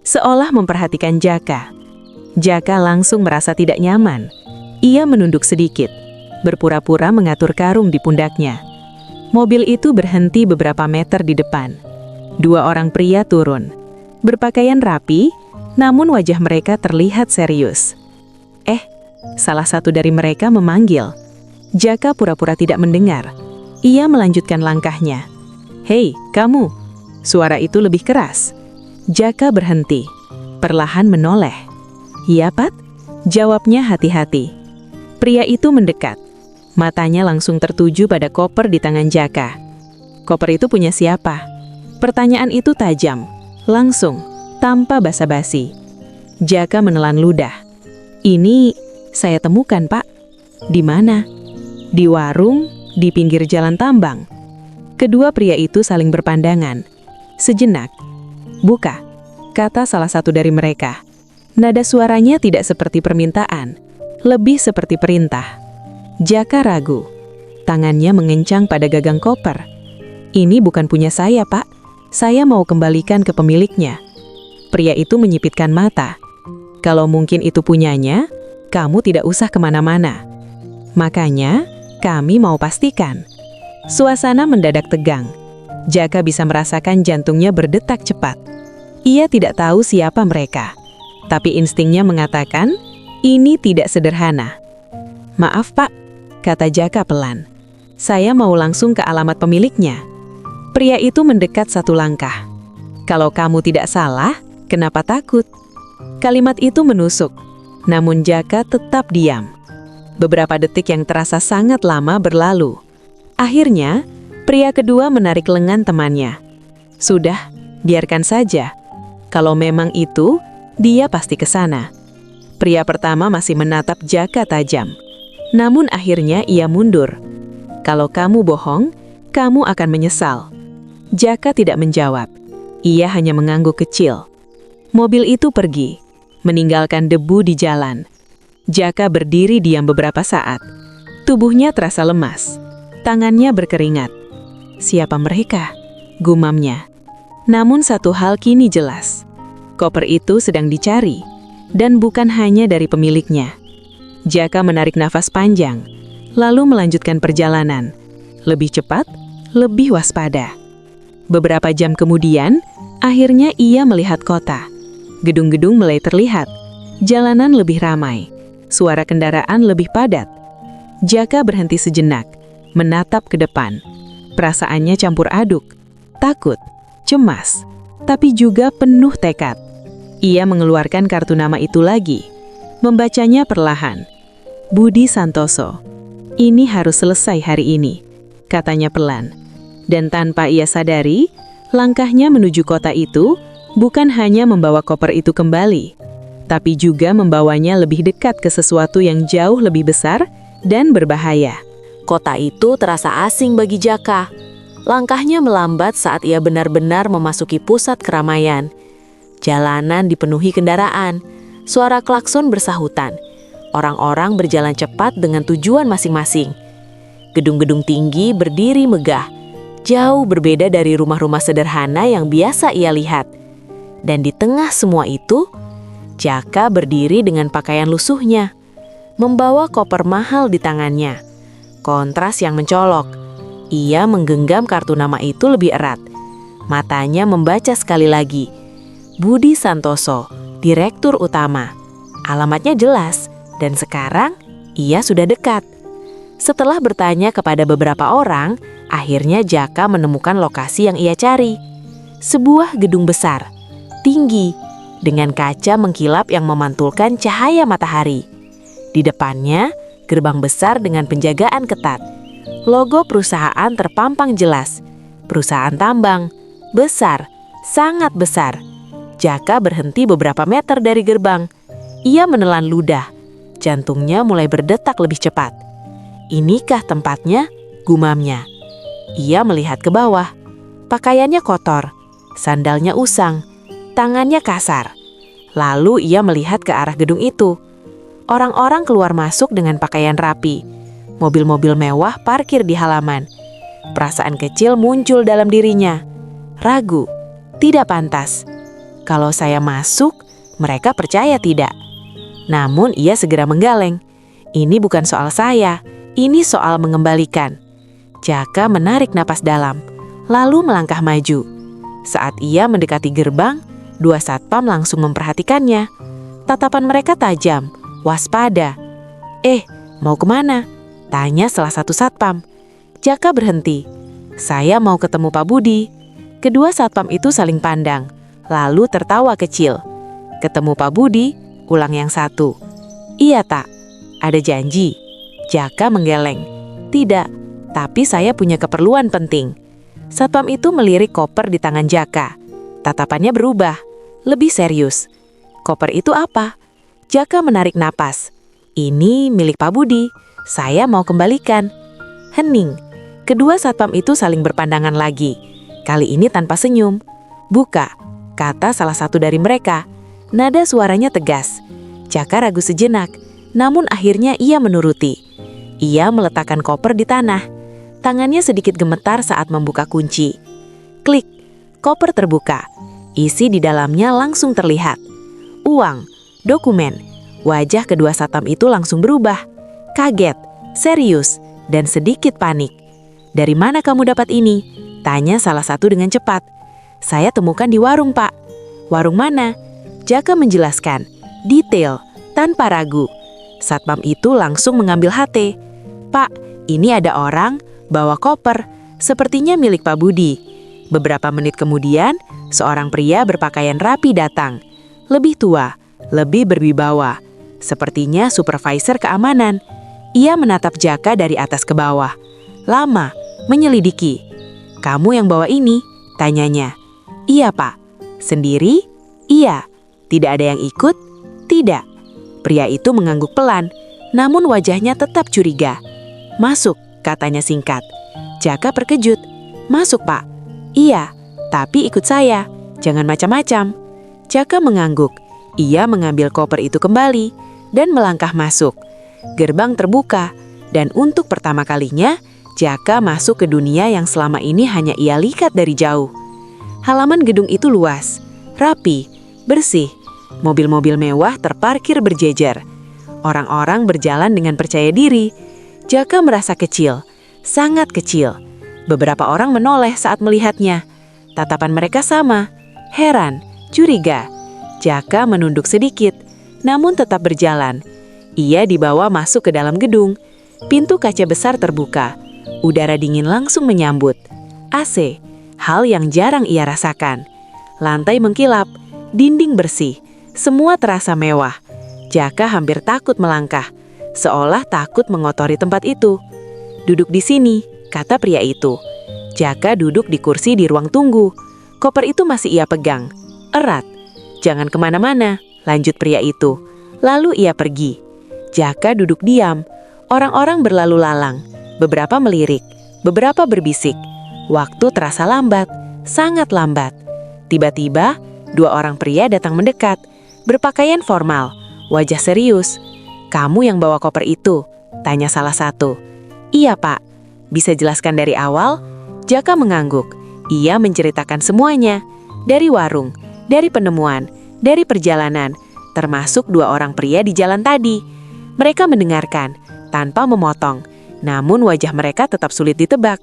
seolah memperhatikan Jaka. Jaka langsung merasa tidak nyaman. Ia menunduk sedikit, berpura-pura mengatur karung di pundaknya. Mobil itu berhenti beberapa meter di depan. Dua orang pria turun, berpakaian rapi, namun wajah mereka terlihat serius. Salah satu dari mereka memanggil. Jaka pura-pura tidak mendengar. Ia melanjutkan langkahnya. Hei, kamu! Suara itu lebih keras. Jaka berhenti, perlahan menoleh. Iya, Pat? Jawabnya hati-hati. Pria itu mendekat. Matanya langsung tertuju pada koper di tangan Jaka. Koper itu punya siapa? Pertanyaan itu tajam, langsung, tanpa basa-basi. Jaka menelan ludah. Ini saya temukan, Pak. Di mana? Di warung, di pinggir jalan tambang. Kedua pria itu saling berpandangan. Sejenak. Buka, kata salah satu dari mereka. Nada suaranya tidak seperti permintaan, lebih seperti perintah. Jaka ragu. Tangannya mengencang pada gagang koper. Ini bukan punya saya, Pak. Saya mau kembalikan ke pemiliknya. Pria itu menyipitkan mata. Kalau mungkin itu punyanya, kamu tidak usah kemana-mana. Makanya, kami mau pastikan. Suasana mendadak tegang. Jaka bisa merasakan jantungnya berdetak cepat. Ia tidak tahu siapa mereka, tapi instingnya mengatakan, ini tidak sederhana. Maaf, Pak, kata Jaka pelan. Saya mau langsung ke alamat pemiliknya. Pria itu mendekat satu langkah. Kalau kamu tidak salah, kenapa takut? Kalimat itu menusuk. Namun Jaka tetap diam. Beberapa detik yang terasa sangat lama berlalu. Akhirnya, pria kedua menarik lengan temannya. Sudah, biarkan saja. Kalau memang itu, dia pasti ke sana. Pria pertama masih menatap Jaka tajam. Namun akhirnya ia mundur. "Kalau kamu bohong, kamu akan menyesal." Jaka tidak menjawab. Ia hanya mengangguk kecil. Mobil itu pergi, meninggalkan debu di jalan. Jaka berdiri diam beberapa saat. Tubuhnya terasa lemas. Tangannya berkeringat. "Siapa mereka?" gumamnya. Namun satu hal kini jelas. Koper itu sedang dicari, dan bukan hanya dari pemiliknya. Jaka menarik nafas panjang, lalu melanjutkan perjalanan. Lebih cepat, lebih waspada. Beberapa jam kemudian, akhirnya ia melihat kota. Gedung-gedung mulai terlihat. Jalanan lebih ramai. Suara kendaraan lebih padat. Jaka berhenti sejenak, menatap ke depan. Perasaannya campur aduk. Takut, cemas, tapi juga penuh tekad. Ia mengeluarkan kartu nama itu lagi. Membacanya perlahan. "Budi Santoso. Ini harus selesai hari ini," katanya pelan. Dan tanpa ia sadari, langkahnya menuju kota itu bukan hanya membawa koper itu kembali, tapi juga membawanya lebih dekat ke sesuatu yang jauh lebih besar dan berbahaya. Kota itu terasa asing bagi Jaka. Langkahnya melambat saat ia benar-benar memasuki pusat keramaian. Jalanan dipenuhi kendaraan, suara klakson bersahutan. Orang-orang berjalan cepat dengan tujuan masing-masing. Gedung-gedung tinggi berdiri megah, jauh berbeda dari rumah-rumah sederhana yang biasa ia lihat. Dan di tengah semua itu, Jaka berdiri dengan pakaian lusuhnya, membawa koper mahal di tangannya. Kontras yang mencolok. Ia menggenggam kartu nama itu lebih erat. Matanya membaca sekali lagi. Budi Santoso, Direktur Utama. Alamatnya jelas, dan sekarang ia sudah dekat. Setelah bertanya kepada beberapa orang, akhirnya Jaka menemukan lokasi yang ia cari. Sebuah gedung besar, tinggi, dengan kaca mengkilap yang memantulkan cahaya matahari. Di depannya, gerbang besar dengan penjagaan ketat. Logo perusahaan terpampang jelas. Perusahaan tambang, besar, sangat besar. Jaka berhenti beberapa meter dari gerbang. Ia menelan ludah. Jantungnya mulai berdetak lebih cepat. "Inikah tempatnya?" gumamnya. Ia melihat ke bawah. Pakaiannya kotor, sandalnya usang, tangannya kasar. Lalu ia melihat ke arah gedung itu. Orang-orang keluar masuk dengan pakaian rapi. Mobil-mobil mewah parkir di halaman. Perasaan kecil muncul dalam dirinya. Ragu, tidak pantas. Kalau saya masuk, mereka percaya tidak. Namun ia segera menggeleng. "Ini bukan soal saya, ini soal mengembalikan." Jaka menarik napas dalam, lalu melangkah maju. Saat ia mendekati gerbang, 2 satpam langsung memperhatikannya. Tatapan mereka tajam, waspada. Mau kemana?" tanya salah satu satpam. Jaka berhenti. "Saya mau ketemu Pak Budi." Kedua satpam itu saling pandang, lalu tertawa kecil. "Ketemu Pak Budi?" ulang yang satu. "Iya tak, ada janji?" Jaka menggeleng. "Tidak, tapi saya punya keperluan penting." Satpam itu melirik koper di tangan Jaka. Tatapannya berubah, lebih serius. "Koper itu apa?" Jaka menarik napas. "Ini milik Pak Budi. Saya mau kembalikan." Hening. Kedua satpam itu saling berpandangan lagi. Kali ini tanpa senyum. "Buka," kata salah satu dari mereka. Nada suaranya tegas. Jaka ragu sejenak, namun akhirnya ia menuruti. Ia meletakkan koper di tanah. Tangannya sedikit gemetar saat membuka kunci. Klik, koper terbuka. Isi di dalamnya langsung terlihat. Uang, dokumen. Wajah kedua satpam itu langsung berubah. Kaget, serius, dan sedikit panik. "Dari mana kamu dapat ini?" tanya salah satu dengan cepat. "Saya temukan di warung, Pak." "Warung mana?" Jaka menjelaskan, detail, tanpa ragu. Satpam itu langsung mengambil HT. "Pak, ini ada orang bawa koper, sepertinya milik Pak Budi." Beberapa menit kemudian, seorang pria berpakaian rapi datang. Lebih tua, lebih berwibawa. Sepertinya supervisor keamanan. Ia menatap Jaka dari atas ke bawah. Lama, menyelidiki. "Kamu yang bawa ini?" tanyanya. "Iya, Pak." "Sendiri?" "Iya." "Tidak ada yang ikut?" "Tidak." Pria itu mengangguk pelan. namun wajahnya tetap curiga. "Masuk," katanya singkat. Jaka terkejut. "Masuk, Pak." "Iya, tapi ikut saya, jangan macam-macam." Jaka mengangguk. Ia mengambil koper itu kembali dan melangkah masuk. Gerbang terbuka, dan untuk pertama kalinya, Jaka masuk ke dunia yang selama ini hanya ia lihat dari jauh. Halaman gedung itu luas, rapi, bersih. Mobil-mobil mewah terparkir berjejer. Orang-orang berjalan dengan percaya diri. Jaka merasa kecil, sangat kecil. Beberapa orang menoleh saat melihatnya. Tatapan mereka sama, heran, curiga. Jaka menunduk sedikit, namun tetap berjalan. Ia dibawa masuk ke dalam gedung. Pintu kaca besar terbuka. Udara dingin langsung menyambut. AC, hal yang jarang ia rasakan. Lantai mengkilap, dinding bersih. Semua terasa mewah. Jaka hampir takut melangkah, seolah takut mengotori tempat itu. "Duduk di sini," kata pria itu. Jaka duduk di kursi di ruang tunggu. Koper itu masih ia pegang, erat. "Jangan kemana-mana," lanjut pria itu. Lalu ia pergi. Jaka duduk diam. Orang-orang berlalu lalang. Beberapa melirik, beberapa berbisik. Waktu terasa lambat, sangat lambat. Tiba-tiba, 2 orang pria datang mendekat. Berpakaian formal, wajah serius. "Kamu yang bawa koper itu?" tanya salah satu. "Iya, Pak." "Bisa jelaskan dari awal?" Jaka mengangguk. Ia menceritakan semuanya. Dari warung, dari penemuan, dari perjalanan, termasuk 2 orang pria di jalan tadi. Mereka mendengarkan, tanpa memotong. Namun wajah mereka tetap sulit ditebak.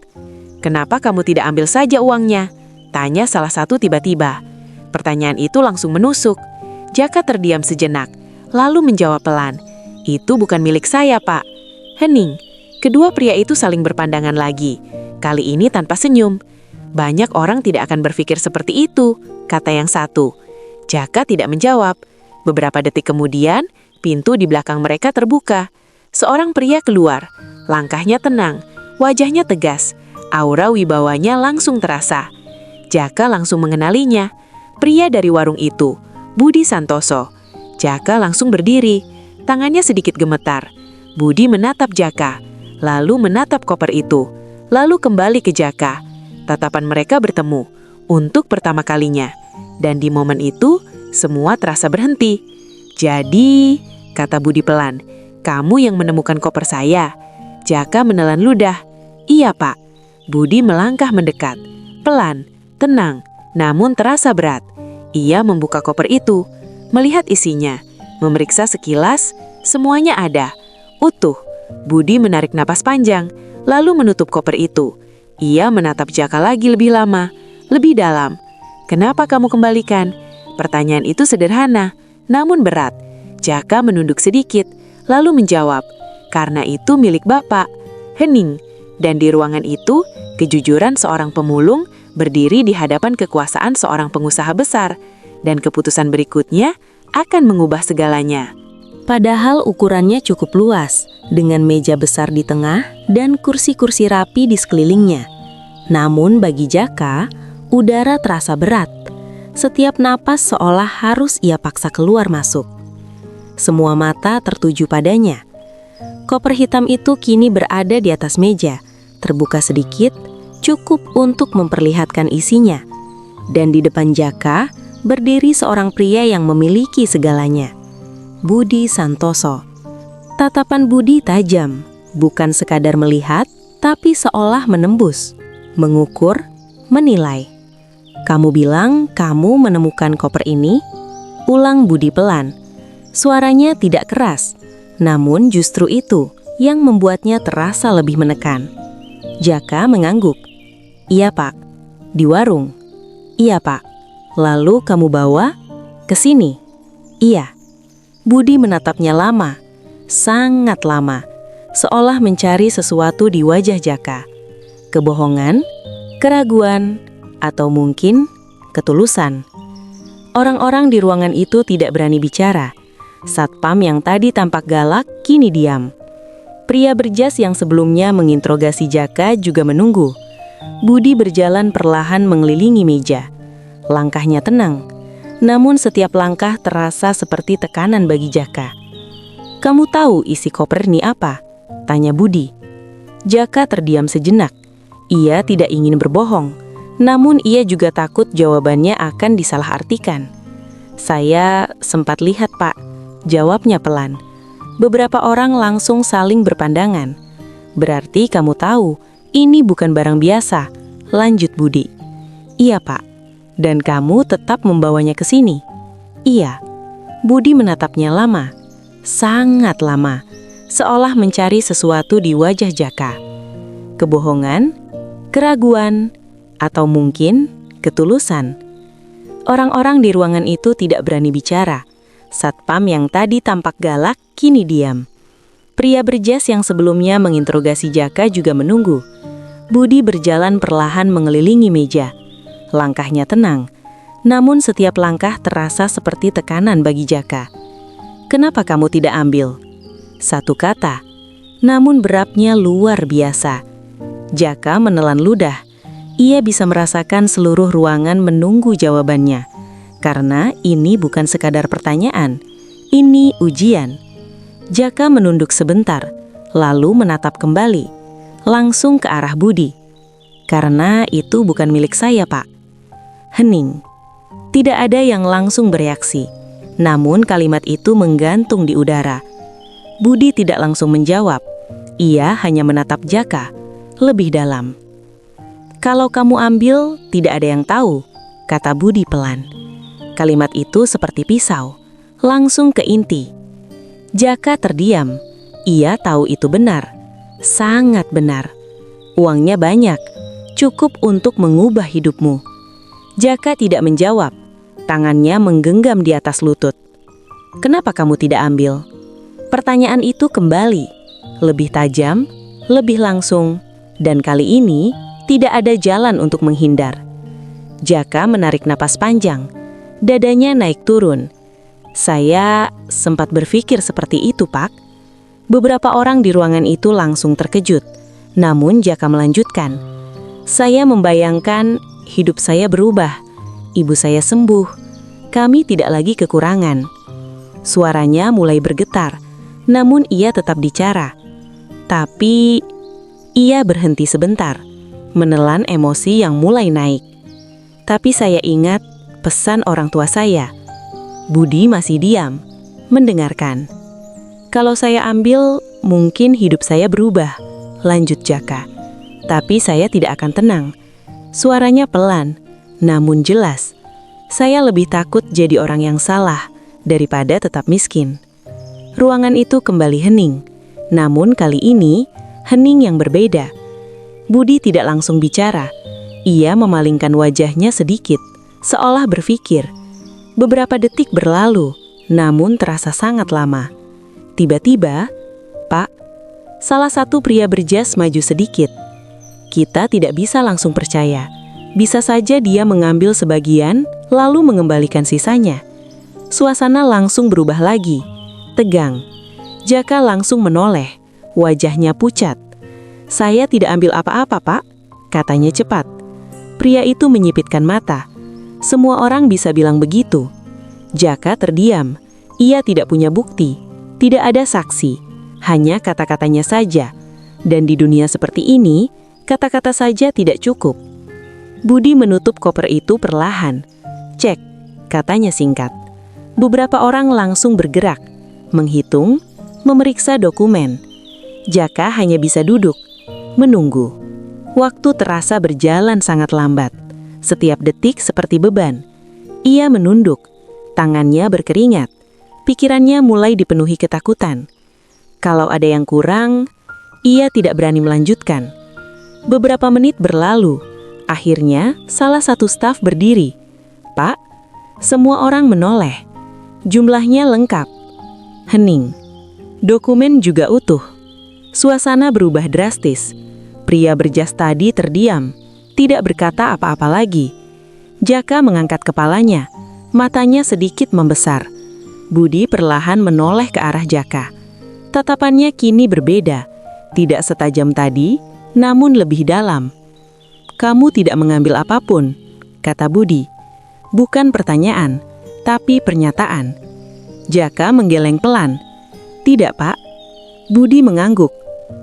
"Kenapa kamu tidak ambil saja uangnya?" tanya salah satu tiba-tiba. Pertanyaan itu langsung menusuk. Jaka terdiam sejenak, lalu menjawab pelan, "Itu bukan milik saya, Pak." Hening. Kedua pria itu saling berpandangan lagi. Kali ini tanpa senyum. "Banyak orang tidak akan berpikir seperti itu," kata yang satu. Jaka tidak menjawab. Beberapa detik kemudian, pintu di belakang mereka terbuka. Seorang pria keluar. Langkahnya tenang, wajahnya tegas. Aura wibawanya langsung terasa. Jaka langsung mengenalinya. Pria dari warung itu, Budi Santoso. Jaka langsung berdiri, tangannya sedikit gemetar. Budi menatap Jaka, lalu menatap koper itu, lalu kembali ke Jaka. Tatapan mereka bertemu untuk pertama kalinya. Dan di momen itu, semua terasa berhenti. "Jadi," kata Budi pelan, "kamu yang menemukan koper saya?" Jaka menelan ludah. "Iya, Pak." Budi melangkah mendekat, pelan, tenang, namun terasa berat. Ia membuka koper itu, melihat isinya, memeriksa sekilas, semuanya ada, utuh. Budi menarik napas panjang, lalu menutup koper itu. Ia menatap Jaka lagi lebih lama, lebih dalam. "Kenapa kamu kembalikan?" Pertanyaan itu sederhana, namun berat. Jaka menunduk sedikit, lalu menjawab, "Karena itu milik Bapak." Hening, dan di ruangan itu, kejujuran seorang pemulung berdiri di hadapan kekuasaan seorang pengusaha besar, dan keputusan berikutnya akan mengubah segalanya. Padahal ukurannya cukup luas, dengan meja besar di tengah dan kursi-kursi rapi di sekelilingnya. Namun bagi Jaka, udara terasa berat. Setiap napas seolah harus ia paksa keluar masuk. Semua mata tertuju padanya. Koper hitam itu kini berada di atas meja, terbuka sedikit, cukup untuk memperlihatkan isinya. Dan di depan Jaka, berdiri seorang pria yang memiliki segalanya. Budi Santoso. Tatapan Budi tajam, bukan sekadar melihat, tapi seolah menembus, mengukur, menilai. "Kamu bilang kamu menemukan koper ini?" ulang Budi pelan. Suaranya tidak keras, namun justru itu yang membuatnya terasa lebih menekan. Jaka mengangguk. "Iya, Pak." "Di warung?" "Iya, Pak." "Lalu kamu bawa ke sini?" "Iya." Budi menatapnya lama, sangat lama, seolah mencari sesuatu di wajah Jaka. Kebohongan, keraguan, atau mungkin ketulusan. Orang-orang di ruangan itu tidak berani bicara. Satpam yang tadi tampak galak kini diam. Pria berjas yang sebelumnya menginterogasi Jaka juga menunggu. Budi berjalan perlahan mengelilingi meja. Langkahnya tenang, namun setiap langkah terasa seperti tekanan bagi Jaka. Kamu tahu isi koper ini apa? Tanya Budi. Jaka terdiam sejenak. Ia tidak ingin berbohong, namun ia juga takut jawabannya akan disalahartikan. Saya sempat lihat, Pak, jawabnya pelan. Beberapa orang langsung saling berpandangan. Berarti kamu tahu, ini bukan barang biasa, lanjut Budi. Iya, Pak. Dan kamu tetap membawanya ke sini? Iya. Budi menatapnya lama, sangat lama, seolah mencari sesuatu di wajah Jaka. Kebohongan, keraguan, atau mungkin ketulusan. Orang-orang di ruangan itu tidak berani bicara. Satpam yang tadi tampak galak kini diam. Pria berjas yang sebelumnya menginterogasi Jaka juga menunggu. Budi berjalan perlahan mengelilingi meja. Langkahnya tenang, namun setiap langkah terasa seperti tekanan bagi Jaka. Kenapa kamu tidak ambil? Satu kata, namun beratnya luar biasa. Jaka menelan ludah. Ia bisa merasakan seluruh ruangan menunggu jawabannya. Karena ini bukan sekadar pertanyaan, ini ujian. Jaka menunduk sebentar, lalu menatap kembali, langsung ke arah Budi. Karena itu bukan milik saya, Pak. Hening. Tidak ada yang langsung bereaksi, namun kalimat itu menggantung di udara. Budi tidak langsung menjawab. Ia hanya menatap Jaka lebih dalam. Kalau kamu ambil, tidak ada yang tahu, kata Budi pelan. Kalimat itu seperti pisau, langsung ke inti. Jaka terdiam. Ia tahu itu benar, sangat benar. Uangnya banyak, cukup untuk mengubah hidupmu. Jaka tidak menjawab. Tangannya menggenggam di atas lutut. Kenapa kamu tidak ambil? Pertanyaan itu kembali, lebih tajam, lebih langsung, dan kali ini tidak ada jalan untuk menghindar. Jaka menarik napas panjang, dadanya naik turun. Saya sempat berpikir seperti itu, Pak. Beberapa orang di ruangan itu langsung terkejut, namun Jaka melanjutkan. Saya membayangkan hidup saya berubah. Ibu saya sembuh, kami tidak lagi kekurangan. Suaranya mulai bergetar, namun ia tetap bicara. Tapi ia berhenti sebentar, menelan emosi yang mulai naik. Tapi saya ingat pesan orang tua saya. Budi masih diam, mendengarkan. Kalau saya ambil, mungkin hidup saya berubah, lanjut Jaka. Tapi saya tidak akan tenang. Suaranya pelan, namun jelas. Saya lebih takut jadi orang yang salah daripada tetap miskin. Ruangan itu kembali hening, namun kali ini hening yang berbeda. Budi tidak langsung bicara. Ia memalingkan wajahnya sedikit, seolah berpikir. Beberapa detik berlalu, namun terasa sangat lama. Tiba-tiba, Pak, salah satu pria berjas maju sedikit. Kita tidak bisa langsung percaya. Bisa saja dia mengambil sebagian, lalu mengembalikan sisanya. Suasana langsung berubah lagi, tegang. Jaka langsung menoleh, wajahnya pucat. Saya tidak ambil apa-apa, Pak, katanya cepat. Pria itu menyipitkan mata. Semua orang bisa bilang begitu. Jaka terdiam. Ia tidak punya bukti, tidak ada saksi, hanya kata-katanya saja. Dan di dunia seperti ini, kata-kata saja tidak cukup. Budi menutup koper itu perlahan. Cek, katanya singkat. Beberapa orang langsung bergerak, menghitung, memeriksa dokumen. Jaka hanya bisa duduk, menunggu. Waktu terasa berjalan sangat lambat. Setiap detik seperti beban. Ia menunduk, tangannya berkeringat. Pikirannya mulai dipenuhi ketakutan. Kalau ada yang kurang, ia tidak berani melanjutkan. Beberapa menit berlalu. Akhirnya, salah satu staf berdiri. Pak, semua orang menoleh. Jumlahnya lengkap. Hening. Dokumen juga utuh. Suasana berubah drastis. Pria berjas tadi terdiam, tidak berkata apa-apa lagi. Jaka mengangkat kepalanya, matanya sedikit membesar. Budi perlahan menoleh ke arah Jaka. Tatapannya kini berbeda, tidak setajam tadi, namun lebih dalam. Kamu tidak mengambil apapun, kata Budi. Bukan pertanyaan, tapi pernyataan. Jaka menggeleng pelan. Tidak, Pak. Budi mengangguk.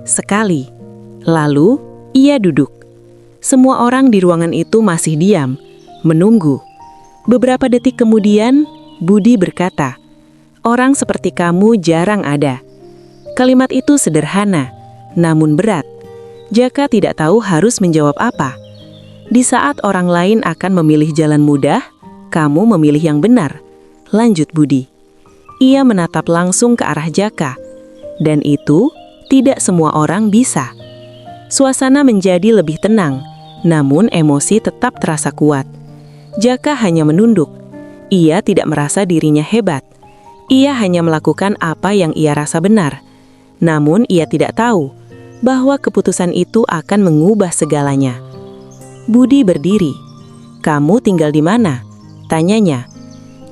Sekali. Lalu, ia duduk. Semua orang di ruangan itu masih diam, menunggu. Beberapa detik kemudian, Budi berkata, "Orang seperti kamu jarang ada." Kalimat itu sederhana, namun berat. Jaka tidak tahu harus menjawab apa. Di saat orang lain akan memilih jalan mudah, kamu memilih yang benar. Lanjut Budi. Ia menatap langsung ke arah Jaka. Dan itu tidak semua orang bisa. Suasana menjadi lebih tenang, namun emosi tetap terasa kuat. Jaka hanya menunduk. Ia tidak merasa dirinya hebat. Ia hanya melakukan apa yang ia rasa benar. Namun ia tidak tahu bahwa keputusan itu akan mengubah segalanya. Budi berdiri. "Kamu tinggal di mana?" tanyanya.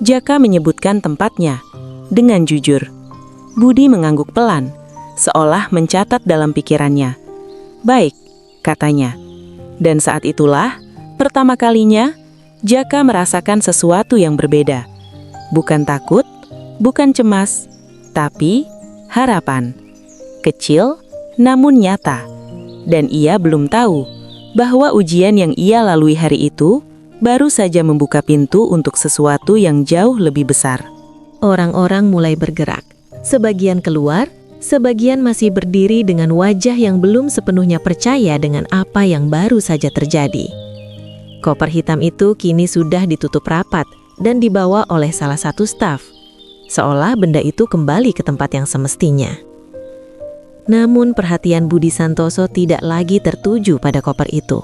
Jaka menyebutkan tempatnya dengan jujur. Budi mengangguk pelan, seolah mencatat dalam pikirannya. "Baik," katanya. Dan saat itulah, pertama kalinya, Jaka merasakan sesuatu yang berbeda. Bukan takut, bukan cemas, tapi harapan. Kecil, namun nyata. Dan ia belum tahu bahwa ujian yang ia lalui hari itu baru saja membuka pintu untuk sesuatu yang jauh lebih besar. Orang-orang mulai bergerak. Sebagian keluar, sebagian masih berdiri dengan wajah yang belum sepenuhnya percaya dengan apa yang baru saja terjadi. Koper hitam itu kini sudah ditutup rapat dan dibawa oleh salah satu staf, seolah benda itu kembali ke tempat yang semestinya. Namun perhatian Budi Santoso tidak lagi tertuju pada koper itu,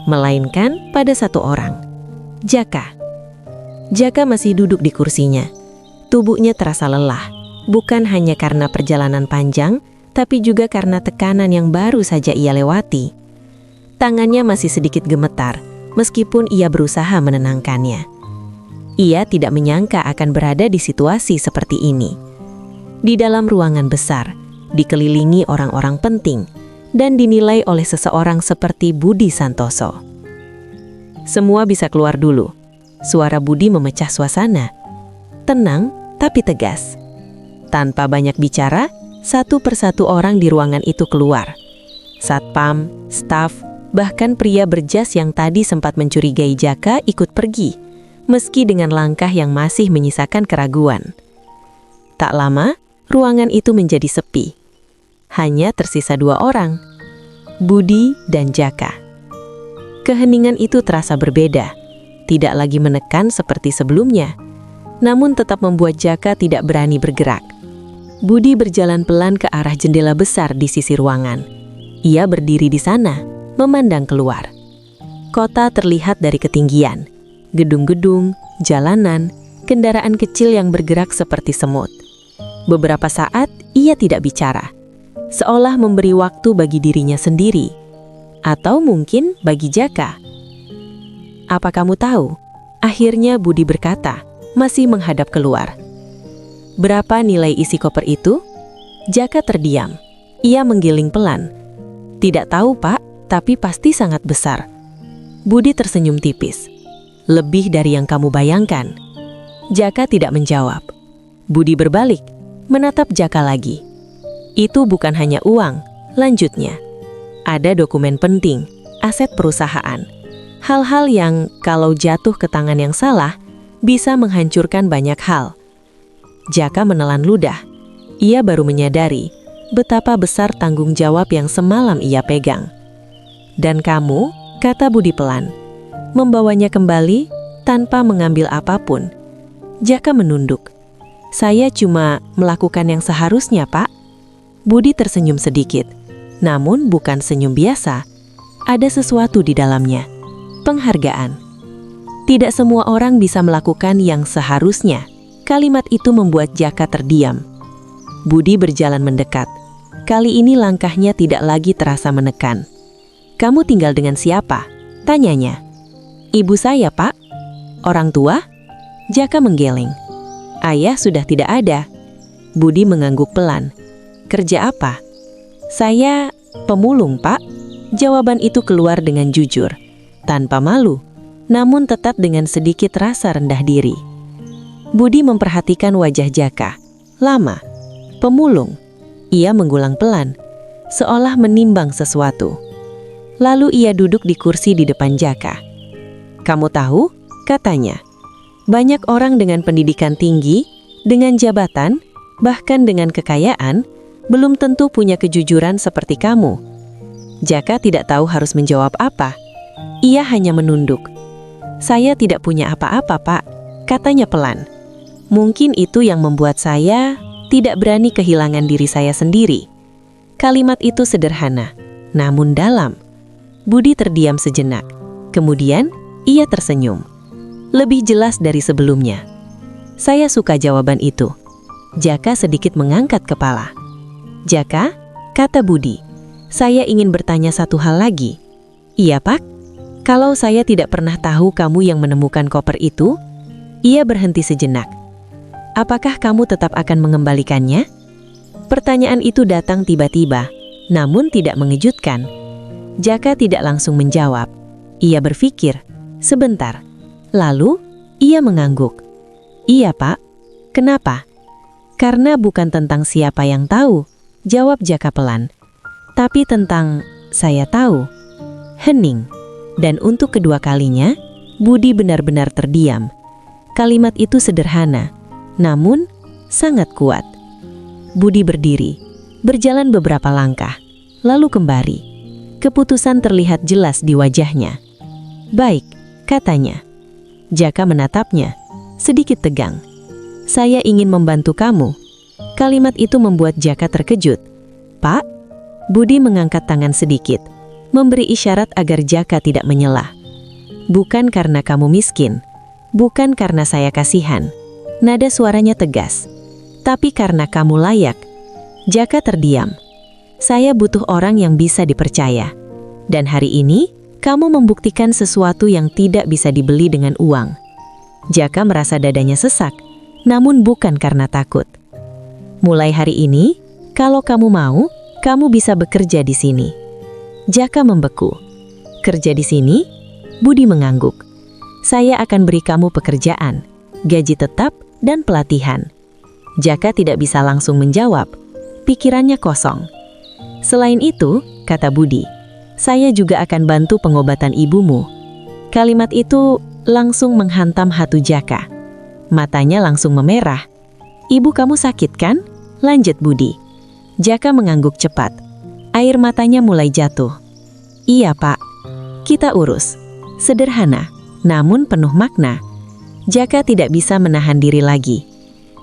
melainkan pada satu orang, Jaka. Jaka masih duduk di kursinya. Tubuhnya terasa lelah, bukan hanya karena perjalanan panjang, tapi juga karena tekanan yang baru saja ia lewati. Tangannya masih sedikit gemetar, meskipun ia berusaha menenangkannya. Ia tidak menyangka akan berada di situasi seperti ini. Di dalam ruangan besar, dikelilingi orang-orang penting, dan dinilai oleh seseorang seperti Budi Santoso. Semua bisa keluar dulu. Suara Budi memecah suasana. Tenang, tapi tegas. Tanpa banyak bicara, satu persatu orang di ruangan itu keluar. Satpam, staf, bahkan pria berjas yang tadi sempat mencurigai Jaka ikut pergi, meski dengan langkah yang masih menyisakan keraguan. Tak lama, ruangan itu menjadi sepi. Hanya tersisa dua orang, Budi dan Jaka. Keheningan itu terasa berbeda, tidak lagi menekan seperti sebelumnya, namun tetap membuat Jaka tidak berani bergerak. Budi berjalan pelan ke arah jendela besar di sisi ruangan. Ia berdiri di sana, memandang keluar. Kota terlihat dari ketinggian, gedung-gedung, jalanan, kendaraan kecil yang bergerak seperti semut. Beberapa saat ia tidak bicara, seolah memberi waktu bagi dirinya sendiri, atau mungkin bagi Jaka. "Apa kamu tahu?" Akhirnya Budi berkata, masih menghadap keluar. "Berapa nilai isi koper itu?" Jaka terdiam. Ia menggiling pelan. "Tidak tahu, Pak, tapi pasti sangat besar." Budi tersenyum tipis. "Lebih dari yang kamu bayangkan." Jaka tidak menjawab. Budi berbalik, menatap Jaka lagi. "Itu bukan hanya uang," lanjutnya. "Ada dokumen penting, aset perusahaan. Hal-hal yang kalau jatuh ke tangan yang salah, bisa menghancurkan banyak hal." Jaka menelan ludah. Ia baru menyadari betapa besar tanggung jawab yang semalam ia pegang. "Dan kamu," kata Budi pelan, "membawanya kembali tanpa mengambil apapun." Jaka menunduk. "Saya cuma melakukan yang seharusnya, Pak." Budi tersenyum sedikit, namun bukan senyum biasa. Ada sesuatu di dalamnya. Penghargaan. Tidak semua orang bisa melakukan yang seharusnya. Kalimat itu membuat Jaka terdiam. Budi berjalan mendekat. Kali ini langkahnya tidak lagi terasa menekan. "Kamu tinggal dengan siapa?" tanyanya. "Ibu saya, Pak." "Orang tua?" Jaka menggeleng. "Ayah sudah tidak ada." Budi mengangguk pelan. "Kerja apa?" "Saya pemulung, Pak." Jawaban itu keluar dengan jujur, tanpa malu, namun tetap dengan sedikit rasa rendah diri. Budi memperhatikan wajah Jaka. Lama. Pemulung. Ia menggulang pelan, seolah menimbang sesuatu. Lalu ia duduk di kursi di depan Jaka. "Kamu tahu," katanya, "banyak orang dengan pendidikan tinggi, dengan jabatan, bahkan dengan kekayaan, belum tentu punya kejujuran seperti kamu." Jaka tidak tahu harus menjawab apa. Ia hanya menunduk. "Saya tidak punya apa-apa, Pak," katanya pelan. "Mungkin itu yang membuat saya tidak berani kehilangan diri saya sendiri." Kalimat itu sederhana, namun dalam. Budi terdiam sejenak. Kemudian, ia tersenyum. Lebih jelas dari sebelumnya. "Saya suka jawaban itu." Jaka sedikit mengangkat kepala. "Jaka," kata Budi, "saya ingin bertanya satu hal lagi." "Iya, Pak." "Kalau saya tidak pernah tahu kamu yang menemukan koper itu?" Ia berhenti sejenak. "Apakah kamu tetap akan mengembalikannya?" Pertanyaan itu datang tiba-tiba, namun tidak mengejutkan. Jaka tidak langsung menjawab. Ia berpikir sebentar. Lalu, ia mengangguk. "Iya, Pak." "Kenapa?" "Karena bukan tentang siapa yang tahu," jawab Jaka pelan. "Tapi tentang saya tahu." Hening. Dan untuk kedua kalinya, Budi benar-benar terdiam. Kalimat itu sederhana, namun sangat kuat. Budi berdiri, berjalan beberapa langkah, lalu kembali. Keputusan terlihat jelas di wajahnya. "Baik," katanya. Jaka menatapnya, sedikit tegang. "Saya ingin membantu kamu." Kalimat itu membuat Jaka terkejut. "Pak?" Budi mengangkat tangan sedikit, memberi isyarat agar Jaka tidak menyelah. "Bukan karena kamu miskin, bukan karena saya kasihan." Nada suaranya tegas. "Tapi karena kamu layak." Jaka terdiam. "Saya butuh orang yang bisa dipercaya. Dan hari ini, kamu membuktikan sesuatu yang tidak bisa dibeli dengan uang." Jaka merasa dadanya sesak, namun bukan karena takut. "Mulai hari ini, kalau kamu mau, kamu bisa bekerja di sini." Jaka membeku. "Kerja di sini?" Budi mengangguk. "Saya akan beri kamu pekerjaan, gaji tetap, dan pelatihan." Jaka tidak bisa langsung menjawab. Pikirannya kosong. "Selain itu," kata Budi, "saya juga akan bantu pengobatan ibumu." Kalimat itu langsung menghantam hati Jaka. Matanya langsung memerah. "Ibu kamu sakit kan?" lanjut Budi. Jaka mengangguk cepat. Air matanya mulai jatuh. "Iya, Pak. Kita urus." Sederhana, namun penuh makna. Jaka tidak bisa menahan diri lagi.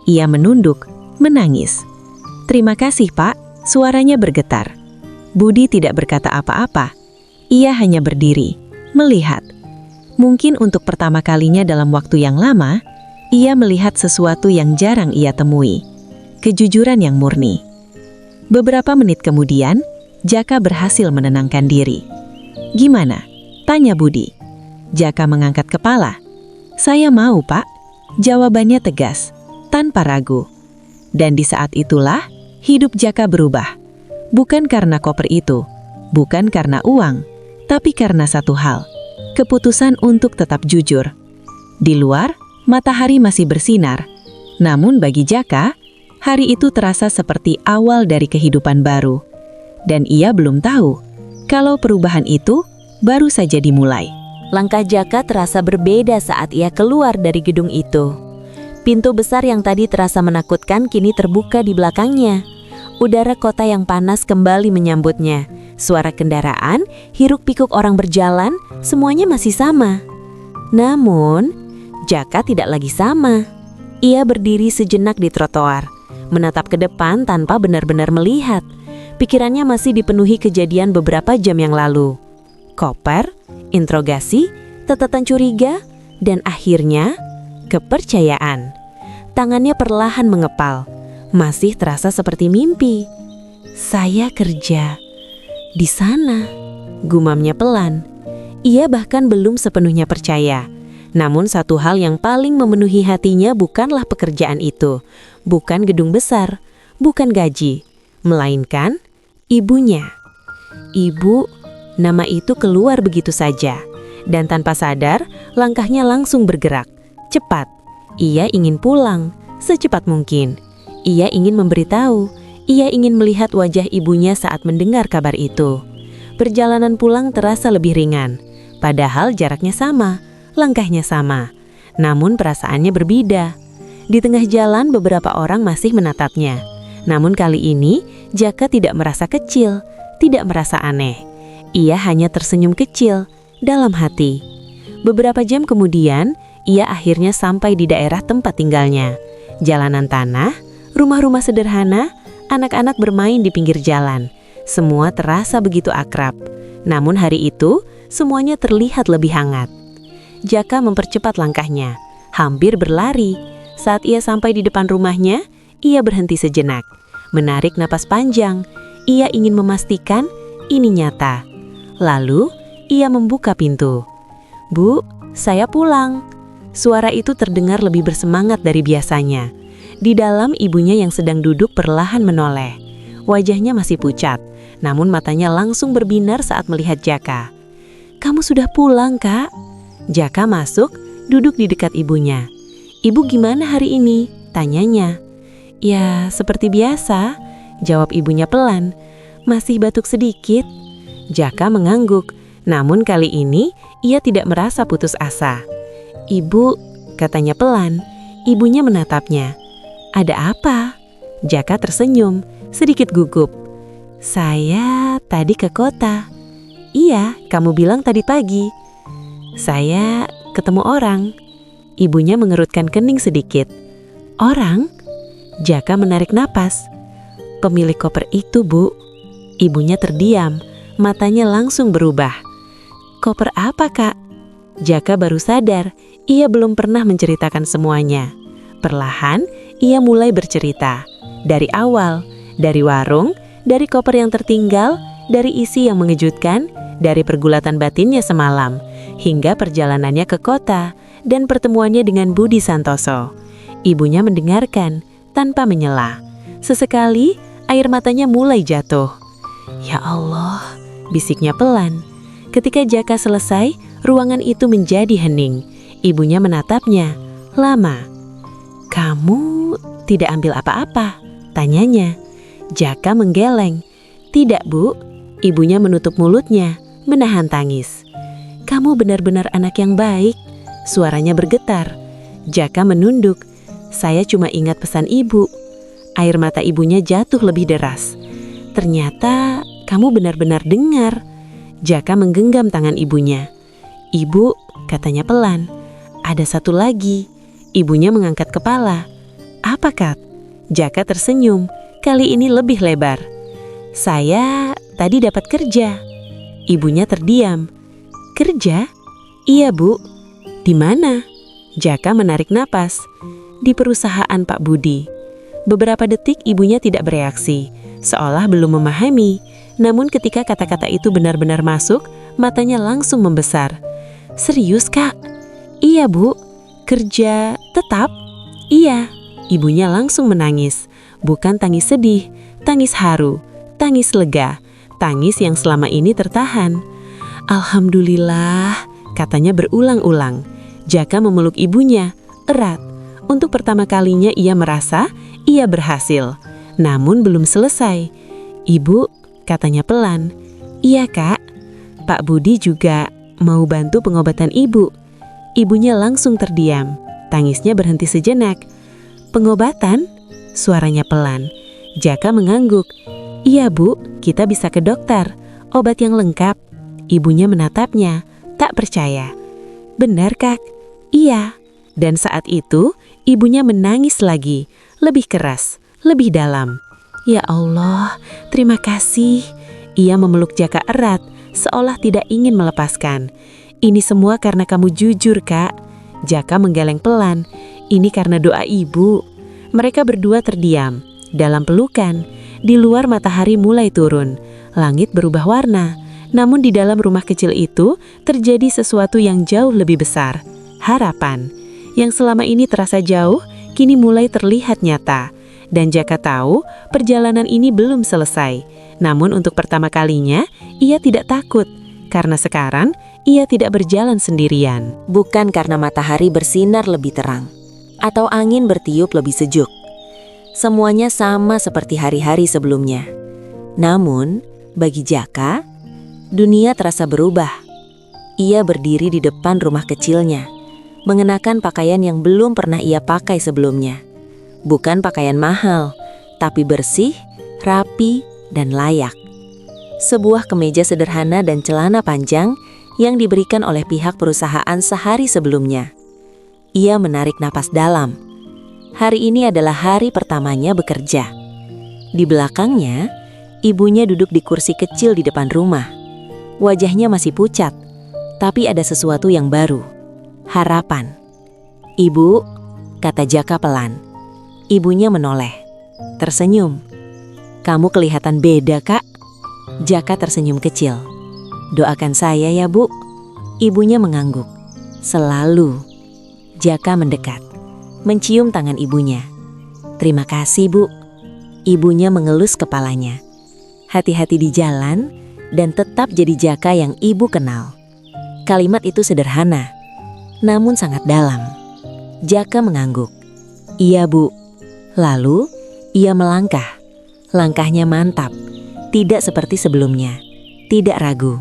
Ia menunduk, menangis. "Terima kasih, Pak." Suaranya bergetar. Budi tidak berkata apa-apa. Ia hanya berdiri, melihat. Mungkin untuk pertama kalinya dalam waktu yang lama, ia melihat sesuatu yang jarang ia temui. Kejujuran yang murni. Beberapa menit kemudian, Jaka berhasil menenangkan diri. "Gimana?" tanya Budi. Jaka mengangkat kepala. "Saya mau, Pak." Jawabannya tegas, tanpa ragu. Dan di saat itulah, hidup Jaka berubah. Bukan karena koper itu, bukan karena uang, tapi karena satu hal, keputusan untuk tetap jujur. Di luar, matahari masih bersinar. Namun bagi Jaka, hari itu terasa seperti awal dari kehidupan baru. Dan ia belum tahu kalau perubahan itu baru saja dimulai. Langkah Jaka terasa berbeda saat ia keluar dari gedung itu. Pintu besar yang tadi terasa menakutkan kini terbuka di belakangnya. Udara kota yang panas kembali menyambutnya. Suara kendaraan, hiruk-pikuk orang berjalan, semuanya masih sama. Namun, Jaka tidak lagi sama. Ia berdiri sejenak di trotoar, menatap ke depan tanpa benar-benar melihat. Pikirannya masih dipenuhi kejadian beberapa jam yang lalu. Koper, interogasi, catatan curiga, dan akhirnya kepercayaan. Tangannya perlahan mengepal, masih terasa seperti mimpi. "Saya kerja di sana," gumamnya pelan. Ia bahkan belum sepenuhnya percaya. Namun satu hal yang paling memenuhi hatinya bukanlah pekerjaan itu, bukan gedung besar, bukan gaji, melainkan ibunya. Ibu. Nama itu keluar begitu saja, dan tanpa sadar, langkahnya langsung bergerak. Cepat, ia ingin pulang, secepat mungkin. Ia ingin memberitahu, ia ingin melihat wajah ibunya saat mendengar kabar itu. Perjalanan pulang terasa lebih ringan, padahal jaraknya sama, langkahnya sama. Namun perasaannya berbeda. Di tengah jalan beberapa orang masih menatapnya. Namun kali ini Jaka tidak merasa kecil, tidak merasa aneh. Ia hanya tersenyum kecil dalam hati. Beberapa jam kemudian, ia akhirnya sampai di daerah tempat tinggalnya. Jalanan tanah, rumah-rumah sederhana, anak-anak bermain di pinggir jalan. Semua terasa begitu akrab. Namun hari itu, semuanya terlihat lebih hangat. Jaka mempercepat langkahnya, hampir berlari. Saat ia sampai di depan rumahnya, ia berhenti sejenak, menarik napas panjang. Ia ingin memastikan ini nyata. Lalu, ia membuka pintu. "Bu, saya pulang." Suara itu terdengar lebih bersemangat dari biasanya. Di dalam, ibunya yang sedang duduk perlahan menoleh. Wajahnya masih pucat, namun matanya langsung berbinar saat melihat Jaka. "Kamu sudah pulang, Kak?" Jaka masuk, duduk di dekat ibunya. "Ibu gimana hari ini?" tanyanya. "Ya, seperti biasa," jawab ibunya pelan. "Masih batuk sedikit." Jaka mengangguk, namun kali ini ia tidak merasa putus asa. "Ibu," katanya pelan. Ibunya menatapnya. "Ada apa?" Jaka tersenyum, sedikit gugup. "Saya tadi ke kota." "Iya, kamu bilang tadi pagi." "Saya ketemu orang." Ibunya mengerutkan kening sedikit. "Orang?" Jaka menarik napas. "Pemilik koper itu, Bu." Ibunya terdiam, matanya langsung berubah. "Koper apa, Kak?" Jaka baru sadar, ia belum pernah menceritakan semuanya. Perlahan, ia mulai bercerita. Dari awal, dari warung, dari koper yang tertinggal, dari isi yang mengejutkan, dari pergulatan batinnya semalam, hingga perjalanannya ke kota, dan pertemuannya dengan Budi Santoso. Ibunya mendengarkan tanpa menyela. Sesekali air matanya mulai jatuh. "Ya Allah," bisiknya pelan. Ketika Jaka selesai, ruangan itu menjadi hening. Ibunya menatapnya lama. "Kamu tidak ambil apa-apa?" tanyanya. Jaka menggeleng. "Tidak, Bu." Ibunya menutup mulutnya, menahan tangis. "Kamu benar-benar anak yang baik." Suaranya bergetar. Jaka menunduk. "Saya cuma ingat pesan ibu." Air mata ibunya jatuh lebih deras. "Ternyata kamu benar-benar dengar." Jaka menggenggam tangan ibunya. "Ibu," katanya pelan. "Ada satu lagi." Ibunya mengangkat kepala. "Apa, Kak?" Jaka tersenyum, kali ini lebih lebar. "Saya tadi dapat kerja." Ibunya terdiam. "Kerja?" "Iya, Bu." "Di mana?" Jaka menarik napas. "Di perusahaan Pak Budi." Beberapa detik ibunya tidak bereaksi, seolah belum memahami. Namun ketika kata-kata itu benar-benar masuk, matanya langsung membesar. "Serius, Kak?" "Iya, Bu." "Kerja tetap?" "Iya." Ibunya langsung menangis. Bukan tangis sedih, tangis haru, tangis lega, tangis yang selama ini tertahan. "Alhamdulillah," katanya berulang-ulang. Jaka memeluk ibunya erat. Untuk pertama kalinya ia merasa ia berhasil. Namun belum selesai. "Ibu," katanya pelan. "Iya, Kak. Pak Budi juga mau bantu pengobatan ibu." Ibunya langsung terdiam. Tangisnya berhenti sejenak. "Pengobatan?" Suaranya pelan. Jaka mengangguk. "Iya, Bu, kita bisa ke dokter. Obat yang lengkap." Ibunya menatapnya, tak percaya. "Benar, Kak?" "Iya." Dan saat itu, ibunya menangis lagi, lebih keras, lebih dalam. "Ya Allah, terima kasih." Ia memeluk Jaka erat, seolah tidak ingin melepaskan. "Ini semua karena kamu jujur, Kak." Jaka menggeleng pelan. "Ini karena doa ibu." Mereka berdua terdiam, dalam pelukan. Di luar matahari mulai turun, langit berubah warna. Namun di dalam rumah kecil itu terjadi sesuatu yang jauh lebih besar. Harapan. Yang selama ini terasa jauh, kini mulai terlihat nyata. Dan Jaka tahu perjalanan ini belum selesai. Namun untuk pertama kalinya, ia tidak takut. Karena sekarang, ia tidak berjalan sendirian. Bukan karena matahari bersinar lebih terang, atau angin bertiup lebih sejuk. Semuanya sama seperti hari-hari sebelumnya. Namun, bagi Jaka, dunia terasa berubah. Ia berdiri di depan rumah kecilnya, mengenakan pakaian yang belum pernah ia pakai sebelumnya. Bukan pakaian mahal, tapi bersih, rapi, dan layak. Sebuah kemeja sederhana dan celana panjang yang diberikan oleh pihak perusahaan sehari sebelumnya. Ia menarik napas dalam. Hari ini adalah hari pertamanya bekerja. Di belakangnya, ibunya duduk di kursi kecil di depan rumah. Wajahnya masih pucat, tapi ada sesuatu yang baru. Harapan. "Ibu," kata Jaka pelan. Ibunya menoleh, tersenyum. "Kamu kelihatan beda, Kak." Jaka tersenyum kecil. "Doakan saya ya, Bu." Ibunya mengangguk. "Selalu." Jaka mendekat, mencium tangan ibunya. "Terima kasih, Bu." Ibunya mengelus kepalanya. "Hati-hati di jalan dan tetap jadi Jaka yang ibu kenal." Kalimat itu sederhana, namun sangat dalam. Jaka mengangguk. "Iya, Bu." Lalu, ia melangkah. Langkahnya mantap, tidak seperti sebelumnya, tidak ragu.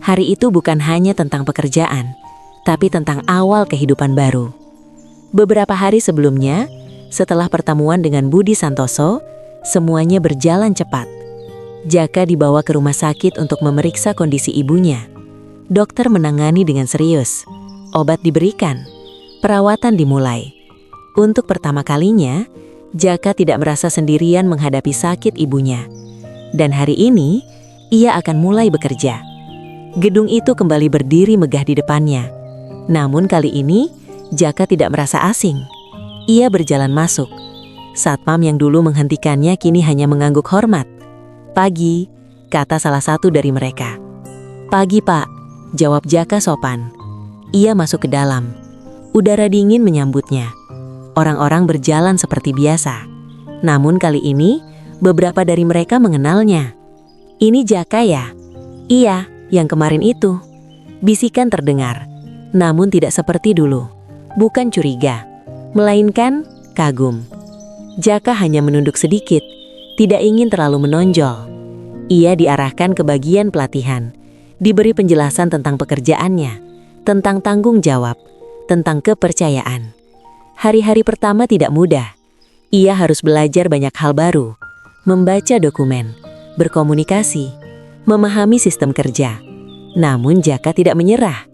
Hari itu bukan hanya tentang pekerjaan, tapi tentang awal kehidupan baru. Beberapa hari sebelumnya, setelah pertemuan dengan Budi Santoso, semuanya berjalan cepat. Jaka dibawa ke rumah sakit untuk memeriksa kondisi ibunya. Dokter menangani dengan serius. Obat diberikan. Perawatan dimulai. Untuk pertama kalinya, Jaka tidak merasa sendirian menghadapi sakit ibunya. Dan hari ini, ia akan mulai bekerja. Gedung itu kembali berdiri megah di depannya. Namun kali ini, Jaka tidak merasa asing. Ia berjalan masuk. Satpam yang dulu menghentikannya kini hanya mengangguk hormat. "Pagi," kata salah satu dari mereka. "Pagi, Pak," jawab Jaka sopan. Ia masuk ke dalam. Udara dingin menyambutnya. Orang-orang berjalan seperti biasa. Namun kali ini, beberapa dari mereka mengenalnya. "Ini Jaka ya?" "Iya, yang kemarin itu." Bisikan terdengar, namun tidak seperti dulu. Bukan curiga, melainkan kagum. Jaka hanya menunduk sedikit, tidak ingin terlalu menonjol. Ia diarahkan ke bagian pelatihan, diberi penjelasan tentang pekerjaannya, tentang tanggung jawab, tentang kepercayaan. Hari-hari pertama tidak mudah. Ia harus belajar banyak hal baru, membaca dokumen, berkomunikasi, memahami sistem kerja. Namun Jaka tidak menyerah.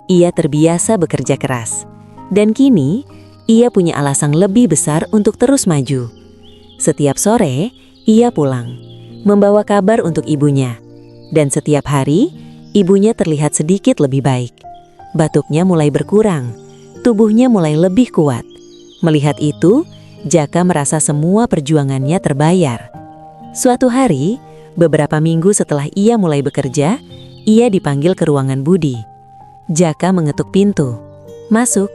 Ia terbiasa bekerja keras. Dan kini, ia punya alasan lebih besar untuk terus maju. Setiap sore, ia pulang, membawa kabar untuk ibunya. Dan setiap hari, ibunya terlihat sedikit lebih baik. Batuknya mulai berkurang, tubuhnya mulai lebih kuat. Melihat itu, Jaka merasa semua perjuangannya terbayar. Suatu hari, beberapa minggu setelah ia mulai bekerja, ia dipanggil ke ruangan Budi. Jaka mengetuk pintu. "Masuk,"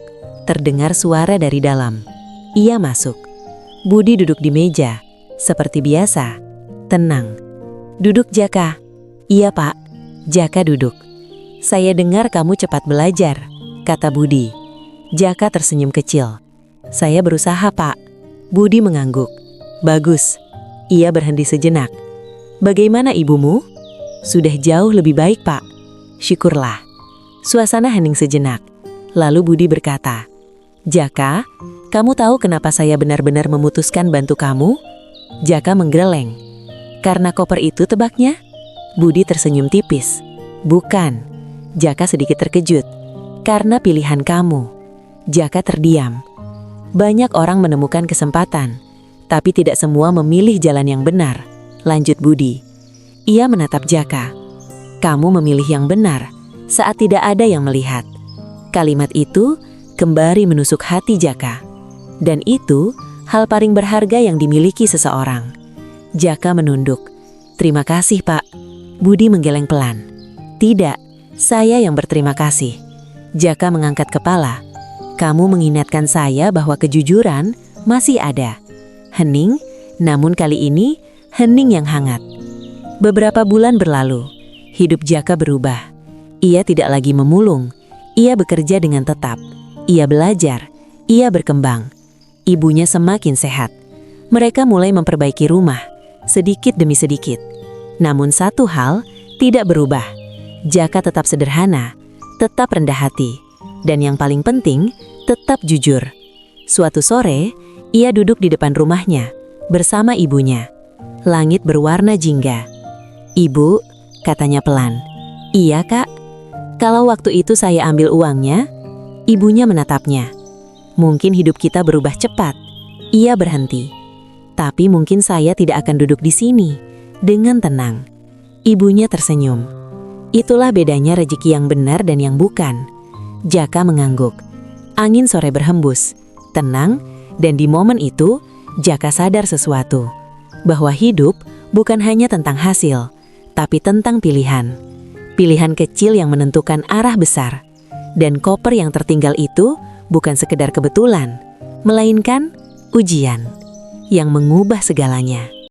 terdengar suara dari dalam. Ia masuk. Budi duduk di meja, seperti biasa, tenang. "Duduk, Jaka." "Iya, Pak." Jaka duduk. "Saya dengar kamu cepat belajar," kata Budi. Jaka tersenyum kecil. "Saya berusaha, Pak." Budi mengangguk. "Bagus." Ia berhenti sejenak. "Bagaimana ibumu?" "Sudah jauh lebih baik, Pak." "Syukurlah." Suasana hening sejenak. Lalu Budi berkata, "Jaka, kamu tahu kenapa saya benar-benar memutuskan bantu kamu?" Jaka menggeleng. "Karena koper itu tebaknya?" Budi tersenyum tipis. "Bukan." Jaka sedikit terkejut. "Karena pilihan kamu." Jaka terdiam. Banyak orang menemukan kesempatan, tapi tidak semua memilih jalan yang benar, lanjut Budi. Ia menatap Jaka. "Kamu memilih yang benar saat tidak ada yang melihat." Kalimat itu kembali menusuk hati Jaka. Dan itu hal paling berharga yang dimiliki seseorang. Jaka menunduk. "Terima kasih, Pak." Budi menggeleng pelan. "Tidak, saya yang berterima kasih." Jaka mengangkat kepala. "Kamu mengingatkan saya bahwa kejujuran masih ada." Hening, namun kali ini hening yang hangat. Beberapa bulan berlalu, hidup Jaka berubah. Ia tidak lagi memulung. Ia bekerja dengan tetap. Ia belajar. Ia berkembang. Ibunya semakin sehat. Mereka mulai memperbaiki rumah, sedikit demi sedikit. Namun satu hal tidak berubah. Jaka tetap sederhana, tetap rendah hati, dan yang paling penting, tetap jujur. Suatu sore, ia duduk di depan rumahnya, bersama ibunya. Langit berwarna jingga. "Ibu," katanya pelan. "Iya, Kak. Kalau waktu itu saya ambil uangnya," ibunya menatapnya. "Mungkin hidup kita berubah cepat." Ia berhenti. "Tapi mungkin saya tidak akan duduk di sini dengan tenang." Ibunya tersenyum. Itulah bedanya rezeki yang benar dan yang bukan. Jaka mengangguk. Angin sore berhembus, tenang, dan di momen itu, Jaka sadar sesuatu. Bahwa hidup bukan hanya tentang hasil, tapi tentang pilihan. Pilihan kecil yang menentukan arah besar. Dan koper yang tertinggal itu bukan sekedar kebetulan, melainkan ujian yang mengubah segalanya.